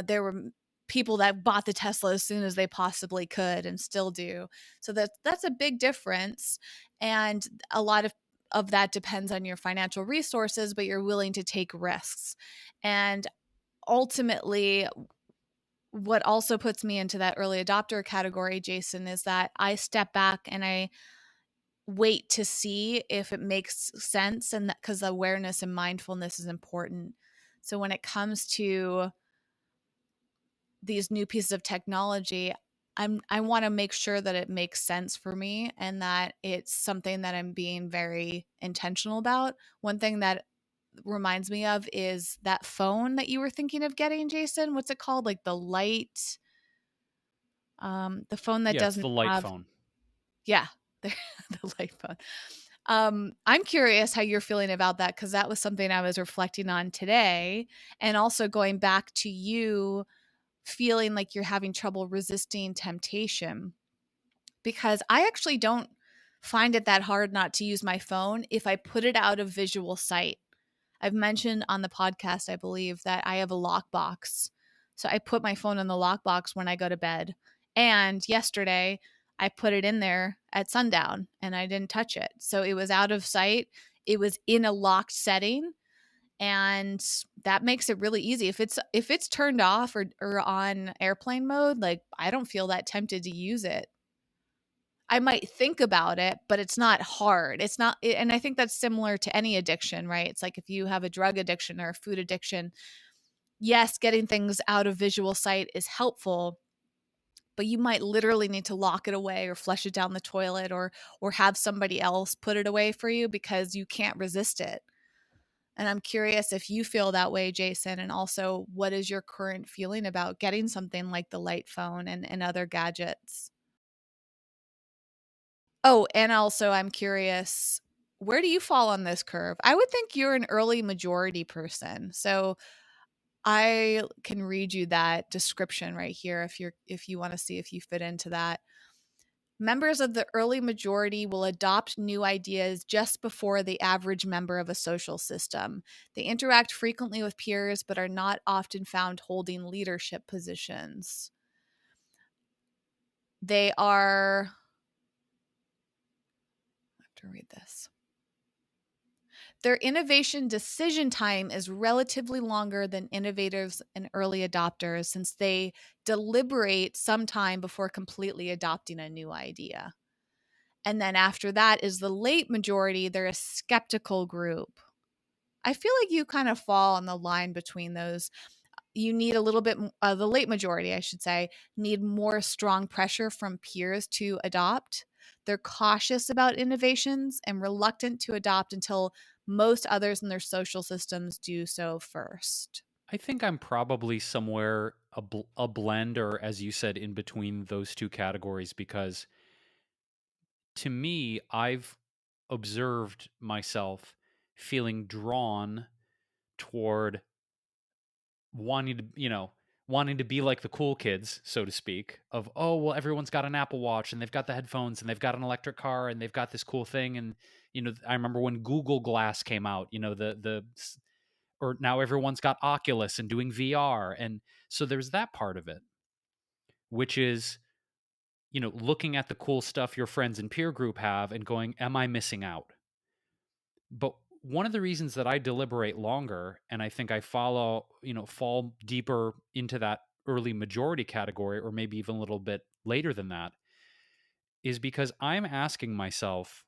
There were people that bought the Tesla as soon as they possibly could and still do. So that's a big difference. And a lot of that depends on your financial resources, but you're willing to take risks. And ultimately, what also puts me into that early adopter category, Jason, is that I step back and I wait to see if it makes sense, and because awareness and mindfulness is important. So when it comes to these new pieces of technology, I want to make sure that it makes sense for me and that it's something that I'm being very intentional about. One thing that reminds me of is that phone that you were thinking of getting, Jason. What's it called? Like the phone that Yeah, it's doesn't the light have, phone. yeah, the light phone. I'm curious how you're feeling about that because that was something I was reflecting on today, and also going back to you feeling like you're having trouble resisting temptation, because I actually don't find it that hard not to use my phone if I put it out of visual sight. I've mentioned on the podcast, I believe, that I have a lockbox. So I put my phone in the lockbox when I go to bed. And yesterday, I put it in there at sundown and I didn't touch it. So it was out of sight. It was in a locked setting, and that makes it really easy. If it's turned off or on airplane mode, like I don't feel that tempted to use it. I might think about it, but it's not hard. It's not, and I think that's similar to any addiction, right? It's like if you have a drug addiction or a food addiction, yes, getting things out of visual sight is helpful, but you might literally need to lock it away or flush it down the toilet or have somebody else put it away for you because you can't resist it. And I'm curious if you feel that way, Jason, and also what is your current feeling about getting something like the light phone and other gadgets? Oh, and also I'm curious, where do you fall on this curve? I would think you're an early majority person. So I can read you that description right here if you want to see if you fit into that. Members of the early majority will adopt new ideas just before the average member of a social system. They interact frequently with peers but are not often found holding leadership positions. They are, I have to read this. Their innovation decision time is relatively longer than innovators and early adopters since they deliberate some time before completely adopting a new idea. And then after that is the late majority. They're a skeptical group. I feel like you kind of fall on the line between those. You need a little bit, the late majority, I should say, need more strong pressure from peers to adopt. They're cautious about innovations and reluctant to adopt until most others in their social systems do so first. I think I'm probably somewhere a blend, or as you said, in between those two categories, because to me, I've observed myself feeling drawn toward wanting to, wanting to be like the cool kids, so to speak, of, oh, well, everyone's got an Apple Watch and they've got the headphones and they've got an electric car and they've got this cool thing. And, I remember when Google Glass came out, or now everyone's got Oculus and doing VR. And so there's that part of it, which is, looking at the cool stuff your friends and peer group have and going, am I missing out? But one of the reasons that I deliberate longer and I think I fall deeper into that early majority category, or maybe even a little bit later than that, is because I'm asking myself,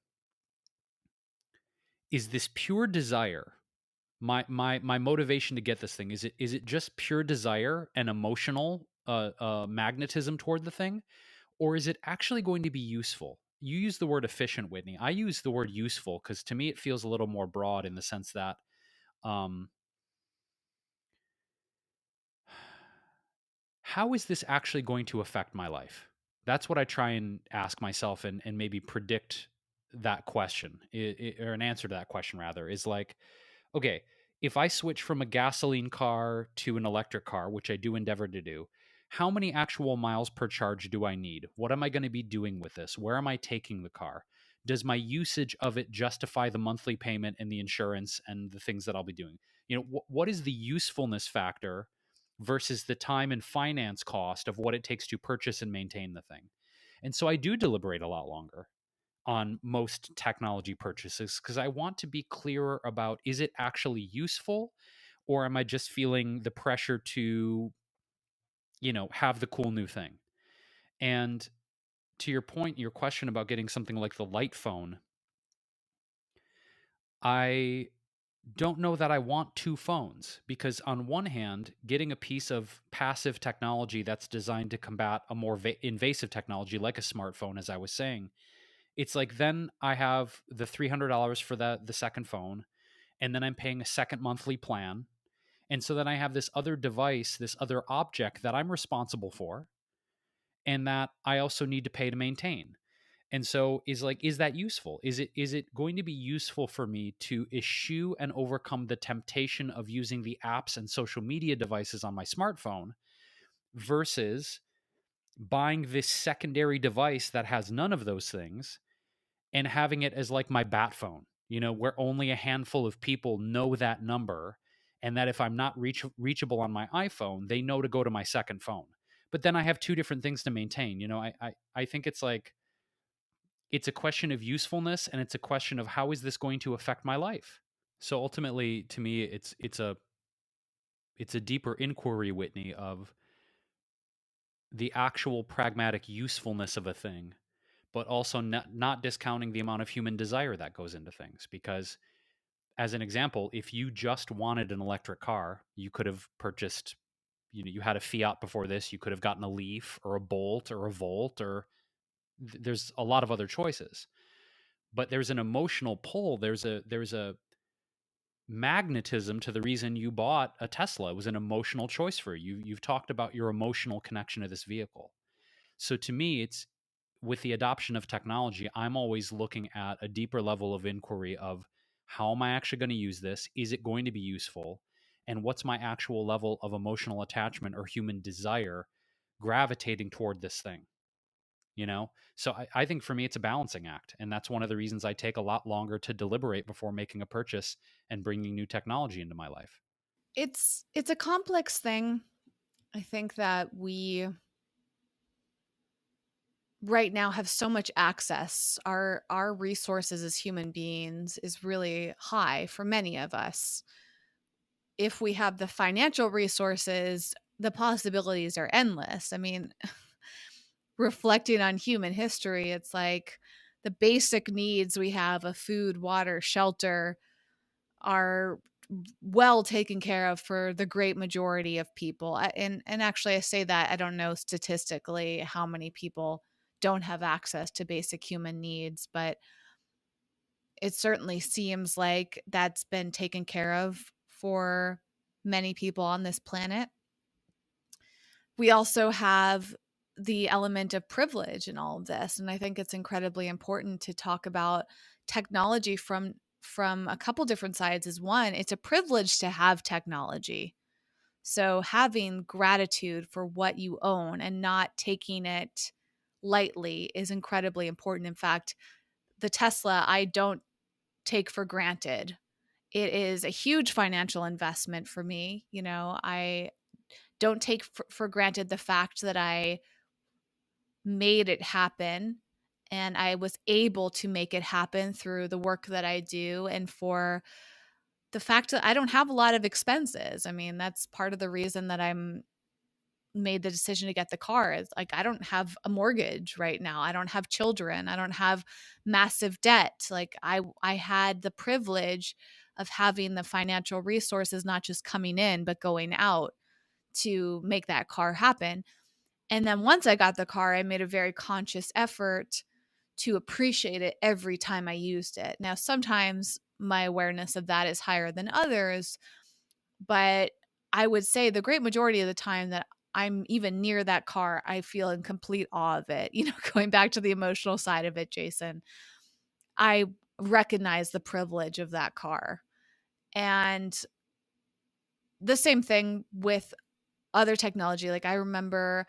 is this pure desire? My motivation to get this thing, is it just pure desire and emotional magnetism toward the thing, or is it actually going to be useful? You use the word efficient, Whitney. I use the word useful because to me it feels a little more broad in the sense that, um, how is this actually going to affect my life? That's what I try and ask myself, and maybe predict that question, or an answer to that question rather, is like, okay, if I switch from a gasoline car to an electric car, which I do endeavor to do, how many actual miles per charge do I need? What am I going to be doing with this? Where am I taking the car? Does my usage of it justify the monthly payment and the insurance and the things that I'll be doing? What is the usefulness factor versus the time and finance cost of what it takes to purchase and maintain the thing? And so I do deliberate a lot longer on most technology purchases because I want to be clearer about, is it actually useful, or am I just feeling the pressure to, have the cool new thing? And to your point, your question about getting something like the light phone, I don't know that I want two phones, because on one hand, getting a piece of passive technology that's designed to combat a more invasive technology like a smartphone, as I was saying, it's like then I have the $300 for the second phone, and then I'm paying a second monthly plan. And so then I have this other device, this other object that I'm responsible for, and that I also need to pay to maintain. And so is that useful? Is it going to be useful for me to eschew and overcome the temptation of using the apps and social media devices on my smartphone versus buying this secondary device that has none of those things and having it as like my bat phone, where only a handful of people know that number, and that if I'm not reachable on my iPhone, they know to go to my second phone. But then I have two different things to maintain. I think it's like, it's a question of usefulness, and it's a question of how is this going to affect my life. So ultimately, to me, it's a deeper inquiry, Whitney, of the actual pragmatic usefulness of a thing, but also not discounting the amount of human desire that goes into things. Because, as an example, if you just wanted an electric car, you could have purchased, you had a Fiat before this, you could have gotten a Leaf or a Bolt or a Volt, or there's a lot of other choices. But there's an emotional pull. There's a magnetism to the reason you bought a Tesla. It was an emotional choice for you. You've talked about your emotional connection to this vehicle. So to me, it's with the adoption of technology, I'm always looking at a deeper level of inquiry of how am I actually going to use this? Is it going to be useful? And what's my actual level of emotional attachment or human desire gravitating toward this thing? So I think for me it's a balancing act, and that's one of the reasons I take a lot longer to deliberate before making a purchase and bringing new technology into my life. It's a complex thing. I think that we right now have so much access. Our resources as human beings is really high for many of us. If we have the financial resources, the possibilities are endless. I mean, reflecting on human history, it's like the basic needs we have of food, water, shelter are well taken care of for the great majority of people. And actually I say that I don't know statistically how many people don't have access to basic human needs, but it certainly seems like that's been taken care of for many people on this planet. We also have the element of privilege in all of this, and I think it's incredibly important to talk about technology from a couple different sides. Is one, it's a privilege to have technology. So having gratitude for what you own and not taking it lightly is incredibly important. In fact, the Tesla I don't take for granted. It is a huge financial investment for me. I don't take for granted the fact that I made it happen and I was able to make it happen through the work that I do, and for the fact that I don't have a lot of expenses. I mean, that's part of the reason that I'm made the decision to get the car. Is like I don't have a mortgage right now. I don't have children. I don't have massive debt. Like I had the privilege of having the financial resources not just coming in but going out to make that car happen. And then once I got the car, I made a very conscious effort to appreciate it every time I used it. Now, sometimes my awareness of that is higher than others, but I would say the great majority of the time that I'm even near that car, I feel in complete awe of it. Going back to the emotional side of it, Jason, I recognize the privilege of that car. And the same thing with other technology. Like I remember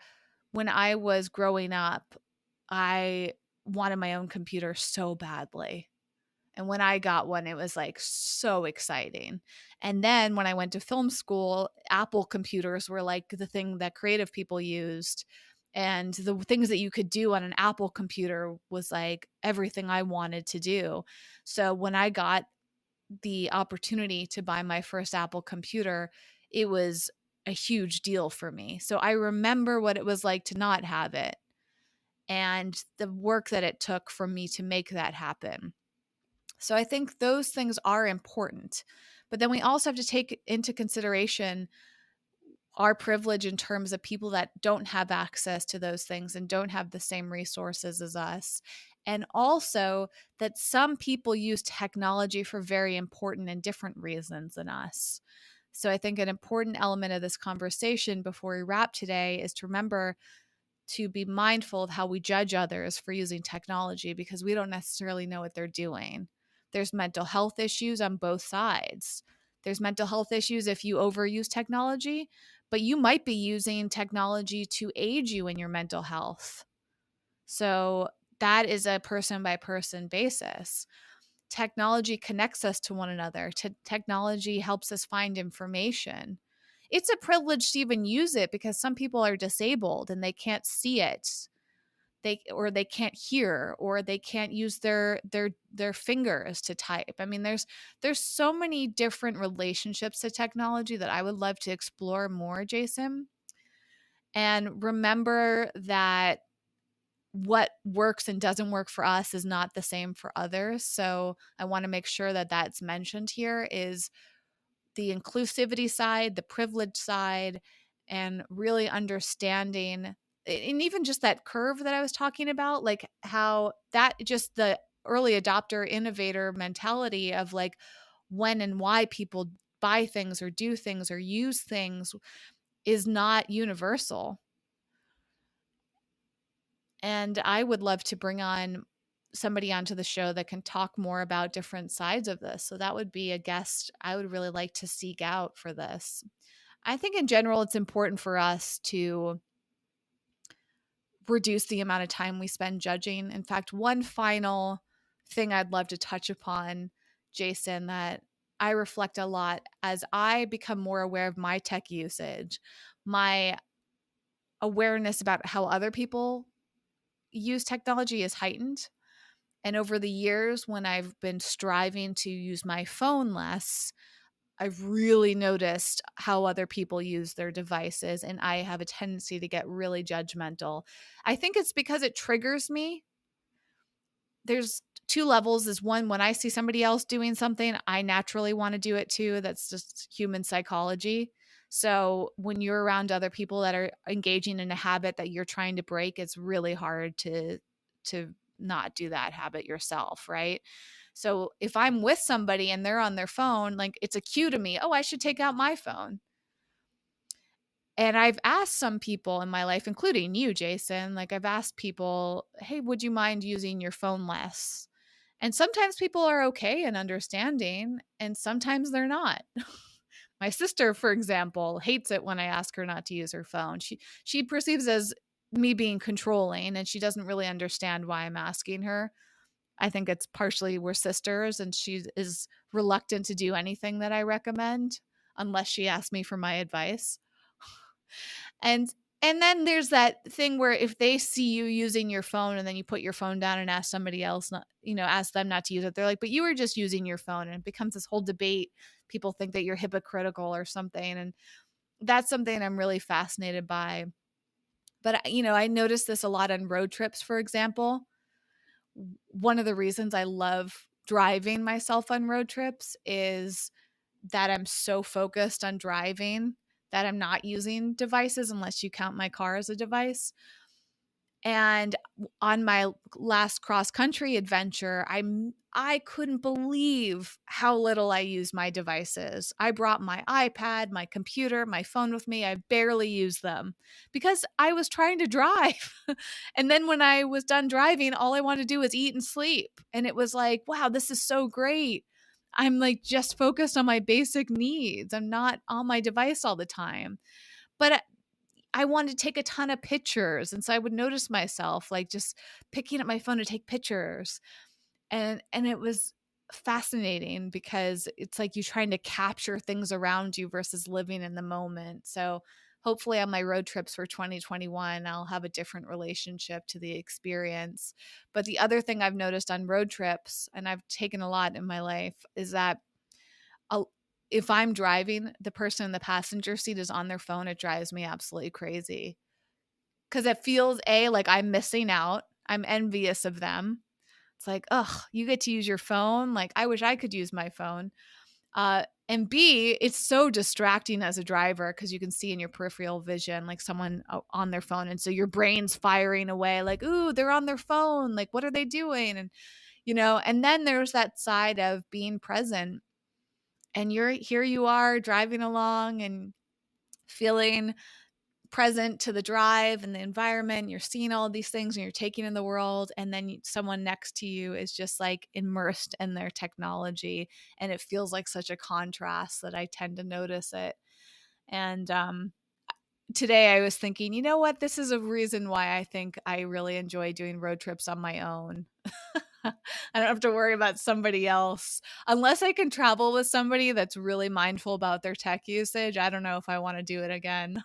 when I was growing up, I wanted my own computer so badly. And when I got one, it was like so exciting. And then when I went to film school, Apple computers were like the thing that creative people used. And the things that you could do on an Apple computer was like everything I wanted to do. So when I got the opportunity to buy my first Apple computer, it was a huge deal for me. So I remember what it was like to not have it and the work that it took for me to make that happen. So I think those things are important. But then we also have to take into consideration our privilege in terms of people that don't have access to those things and don't have the same resources as us. And also that some people use technology for very important and different reasons than us. So I think an important element of this conversation before we wrap today is to remember to be mindful of how we judge others for using technology because we don't necessarily know what they're doing. There's mental health issues on both sides. There's mental health issues if you overuse technology, but you might be using technology to aid you in your mental health. So that is a person by person basis. Technology connects us to one another. Technology helps us find information. It's a privilege to even use it because some people are disabled and they can't see it. They can't hear or they can't use their fingers to type. I mean, there's so many different relationships to technology that I would love to explore more, Jason. And remember that what works and doesn't work for us is not the same for others. So I want to make sure that that's mentioned here is the inclusivity side, the privilege side, and really understanding and even just that curve that I was talking about, like how that just the early adopter innovator mentality of like when and why people buy things or do things or use things is not universal. And I would love to bring on somebody onto the show that can talk more about different sides of this. So that would be a guest I would really like to seek out for this. I think in general, it's important for us to reduce the amount of time we spend judging. In fact, one final thing I'd love to touch upon, Jason, that I reflect a lot as I become more aware of my tech usage, my awareness about how other people use technology is heightened. And over the years, when I've been striving to use my phone less, I've really noticed how other people use their devices, and I have a tendency to get really judgmental. I think it's because it triggers me. There's two levels is one when I see somebody else doing something, I naturally want to do it too. That's just human psychology. So when you're around other people that are engaging in a habit that you're trying to break, it's really hard to not do that habit yourself, right? So if I'm with somebody and they're on their phone, like it's a cue to me, oh, I should take out my phone. And I've asked some people in my life, including you, Jason, like I've asked people, hey, would you mind using your phone less? And sometimes people are okay and understanding, and sometimes they're not. My sister, for example, hates it when I ask her not to use her phone. She perceives as me being controlling, and she doesn't really understand why I'm asking her. I think it's partially we're sisters, and she is reluctant to do anything that I recommend unless she asks me for my advice. And and then there's that thing where if they see you using your phone and then you put your phone down and ask somebody else not, ask them not to use it, they're like, but you were just using your phone, and it becomes this whole debate. People think that you're hypocritical or something, and that's something I'm really fascinated by. But I noticed this a lot on road trips, for example. One of the reasons I love driving myself on road trips is that I'm so focused on driving that I'm not using devices unless you count my car as a device. And on my last cross country adventure, I couldn't believe how little I use my devices. I brought my iPad, my computer, my phone with me. I barely used them because I was trying to drive. And then when I was done driving, all I wanted to do was eat and sleep. And it was like, wow, this is so great. I'm like just focused on my basic needs. I'm not on my device all the time. But I wanted to take a ton of pictures, and so I would notice myself, like, just picking up my phone to take pictures, and it was fascinating because it's like you trying to capture things around you versus living in the moment. So, hopefully on my road trips for 2021, I'll have a different relationship to the experience. But the other thing I've noticed on road trips, and I've taken a lot in my life, is that a if I'm driving, the person in the passenger seat is on their phone, it drives me absolutely crazy. 'Cause it feels A, like I'm missing out. I'm envious of them. It's like, "Ugh, you get to use your phone? Like, I wish I could use my phone." And B, it's so distracting as a driver because you can see in your peripheral vision, like, someone on their phone, and so your brain's firing away like, "Ooh, they're on their phone. Like, what are they doing?" And then there's that side of being present, and you are driving along and feeling present to the drive and the environment. You're seeing all of these things and you're taking in the world. And then someone next to you is just like immersed in their technology. And it feels like such a contrast that I tend to notice it. And today I was thinking, you know what? This is a reason why I think I really enjoy doing road trips on my own. I don't have to worry about somebody else. Unless I can travel with somebody that's really mindful about their tech usage, I don't know if I want to do it again.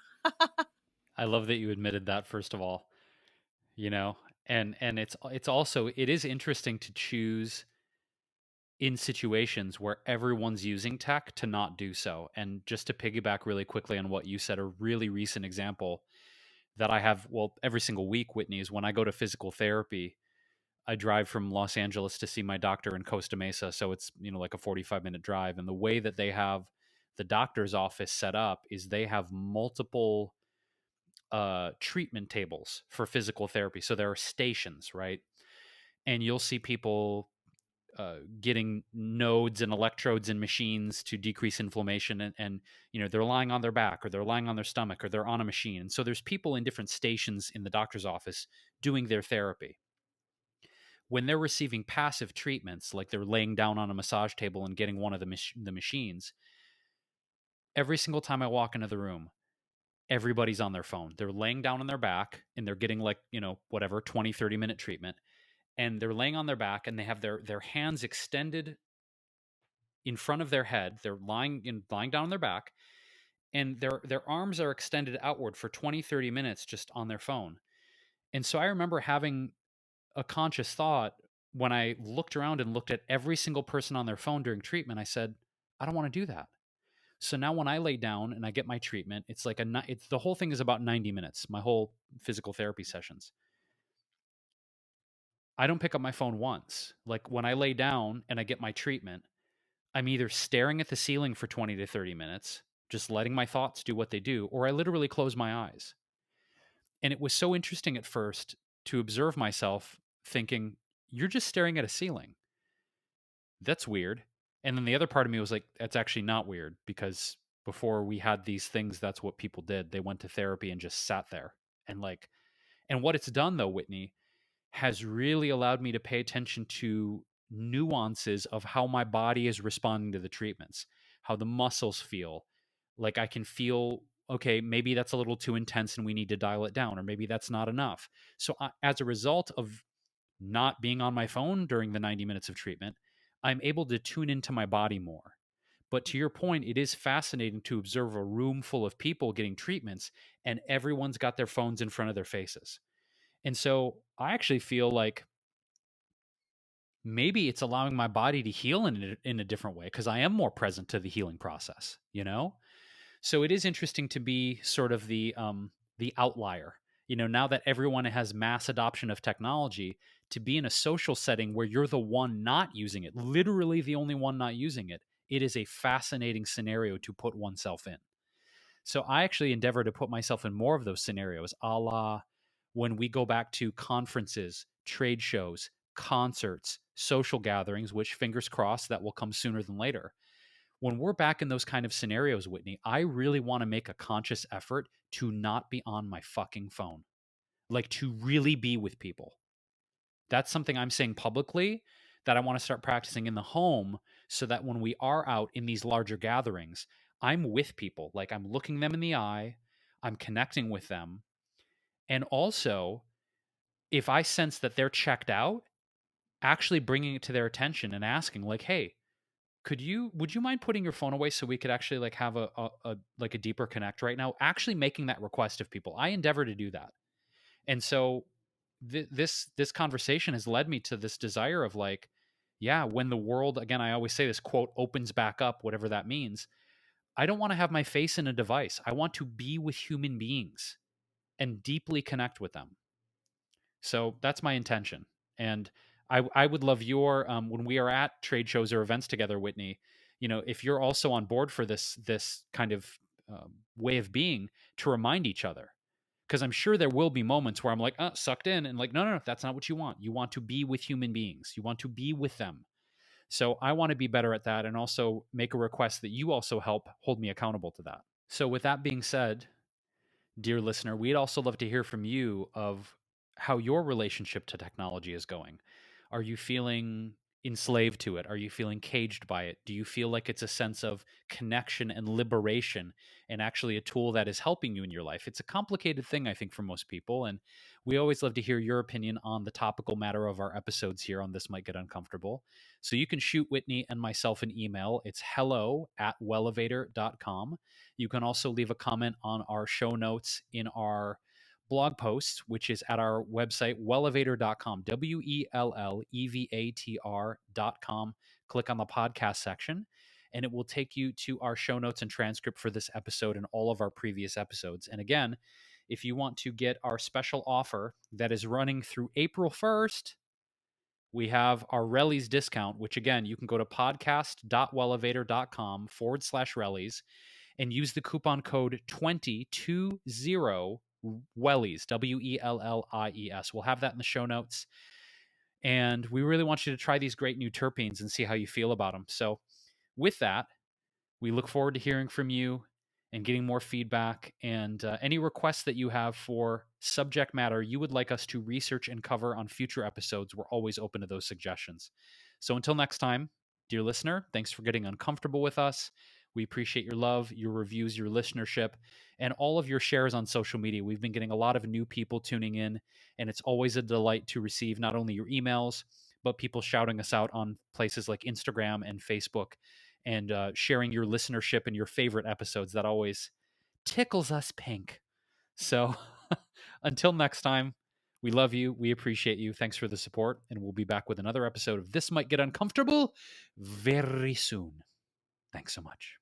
I love that you admitted that, first of all, you know. And it's also, it is interesting to choose in situations where everyone's using tech to not do so. And just to piggyback really quickly on what you said, a really recent example, that I have, well, every single week, Whitney, is when I go to physical therapy. I drive from Los Angeles to see my doctor in Costa Mesa, so it's, like a 45-minute drive. And the way that they have the doctor's office set up is they have multiple treatment tables for physical therapy. So there are stations, right? And you'll see people getting nodes and electrodes and machines to decrease inflammation, and they're lying on their back, or they're lying on their stomach, or they're on a machine. And so there's people in different stations in the doctor's office doing their therapy. When they're receiving passive treatments, like they're laying down on a massage table and getting one of the machines, every single time I walk into the room, everybody's on their phone. They're laying down on their back and they're getting, like, whatever, 20, 30-minute treatment. And they're laying on their back and they have their hands extended in front of their head. They're lying down on their back, and their arms are extended outward for 20, 30 minutes just on their phone. And so I remember having a conscious thought when I looked around and looked at every single person on their phone during treatment. I said, I don't want to do that. So now when I lay down and I get my treatment, it's like it's the whole thing is about 90 minutes, my whole physical therapy sessions. I don't pick up my phone once. Like when I lay down and I get my treatment, I'm either staring at the ceiling for 20 to 30 minutes, just letting my thoughts do what they do, or I literally close my eyes. And it was so interesting at first to observe myself thinking, you're just staring at a ceiling. That's weird. And then the other part of me was like, that's actually not weird, because before we had these things, that's what people did. They went to therapy and just sat there. And what it's done though, Whitney, has really allowed me to pay attention to nuances of how my body is responding to the treatments, how the muscles feel. Like I can feel, okay, maybe that's a little too intense and we need to dial it down, or maybe that's not enough. So as a result of not being on my phone during the 90 minutes of treatment, I'm able to tune into my body more. But to your point, it is fascinating to observe a room full of people getting treatments and everyone's got their phones in front of their faces. And so I actually feel like maybe it's allowing my body to heal in a different way, because I am more present to the healing process, you know? So it is interesting to be sort of the outlier. Now that everyone has mass adoption of technology, to be in a social setting where you're the one not using it, literally the only one not using it, it is a fascinating scenario to put oneself in. So I actually endeavor to put myself in more of those scenarios, a la when we go back to conferences, trade shows, concerts, social gatherings, which fingers crossed that will come sooner than later. When we're back in those kind of scenarios, Whitney, I really want to make a conscious effort to not be on my fucking phone, like to really be with people. That's something I'm saying publicly that I want to start practicing in the home, so that when we are out in these larger gatherings, I'm with people. Like I'm looking them in the eye, I'm connecting with them. And also, if I sense that they're checked out, actually bringing it to their attention and asking, like, hey, would you mind putting your phone away so we could actually like have a like a deeper connect right now? Actually making that request of people. I endeavor to do that. And so this conversation has led me to this desire of like, yeah, when the world, again, I always say this quote, opens back up, whatever that means, I don't want to have my face in a device. I want to be with human beings and deeply connect with them. So that's my intention. And I would love your when we are at trade shows or events together, Whitney, if you're also on board for this kind of way of being, to remind each other, because I'm sure there will be moments where I'm like, sucked in, and like, no, no, no, that's not what you want. You want to be with human beings. You want to be with them. So I want to be better at that, and also make a request that you also help hold me accountable to that. So with that being said, dear listener, we'd also love to hear from you of how your relationship to technology is going. Are you feeling enslaved to it? Are you feeling caged by it? Do you feel like it's a sense of connection and liberation, and actually a tool that is helping you in your life? It's a complicated thing, I think, for most people. And we always love to hear your opinion on the topical matter of our episodes here on This Might Get Uncomfortable. So you can shoot Whitney and myself an email. It's hello@wellevator.com. You can also leave a comment on our show notes in our blog post, which is at our website, wellevator.com, WELLEVATR.com. Click on the podcast section, and it will take you to our show notes and transcript for this episode and all of our previous episodes. And again, if you want to get our special offer that is running through April 1st, we have our Rellies discount, which again, you can go to podcast.wellevator.com/Rellies and use the coupon code 2020 Wellies, Wellies. We'll have that in the show notes. And we really want you to try these great new terpenes and see how you feel about them. So, with that, we look forward to hearing from you and getting more feedback and any requests that you have for subject matter you would like us to research and cover on future episodes. We're always open to those suggestions. So until next time, dear listener, thanks for getting uncomfortable with us. We appreciate your love, your reviews, your listenership, and all of your shares on social media. We've been getting a lot of new people tuning in, and it's always a delight to receive not only your emails, but people shouting us out on places like Instagram and Facebook and sharing your listenership and your favorite episodes. That always tickles us pink. So until next time, we love you. We appreciate you. Thanks for the support. And we'll be back with another episode of This Might Get Uncomfortable very soon. Thanks so much.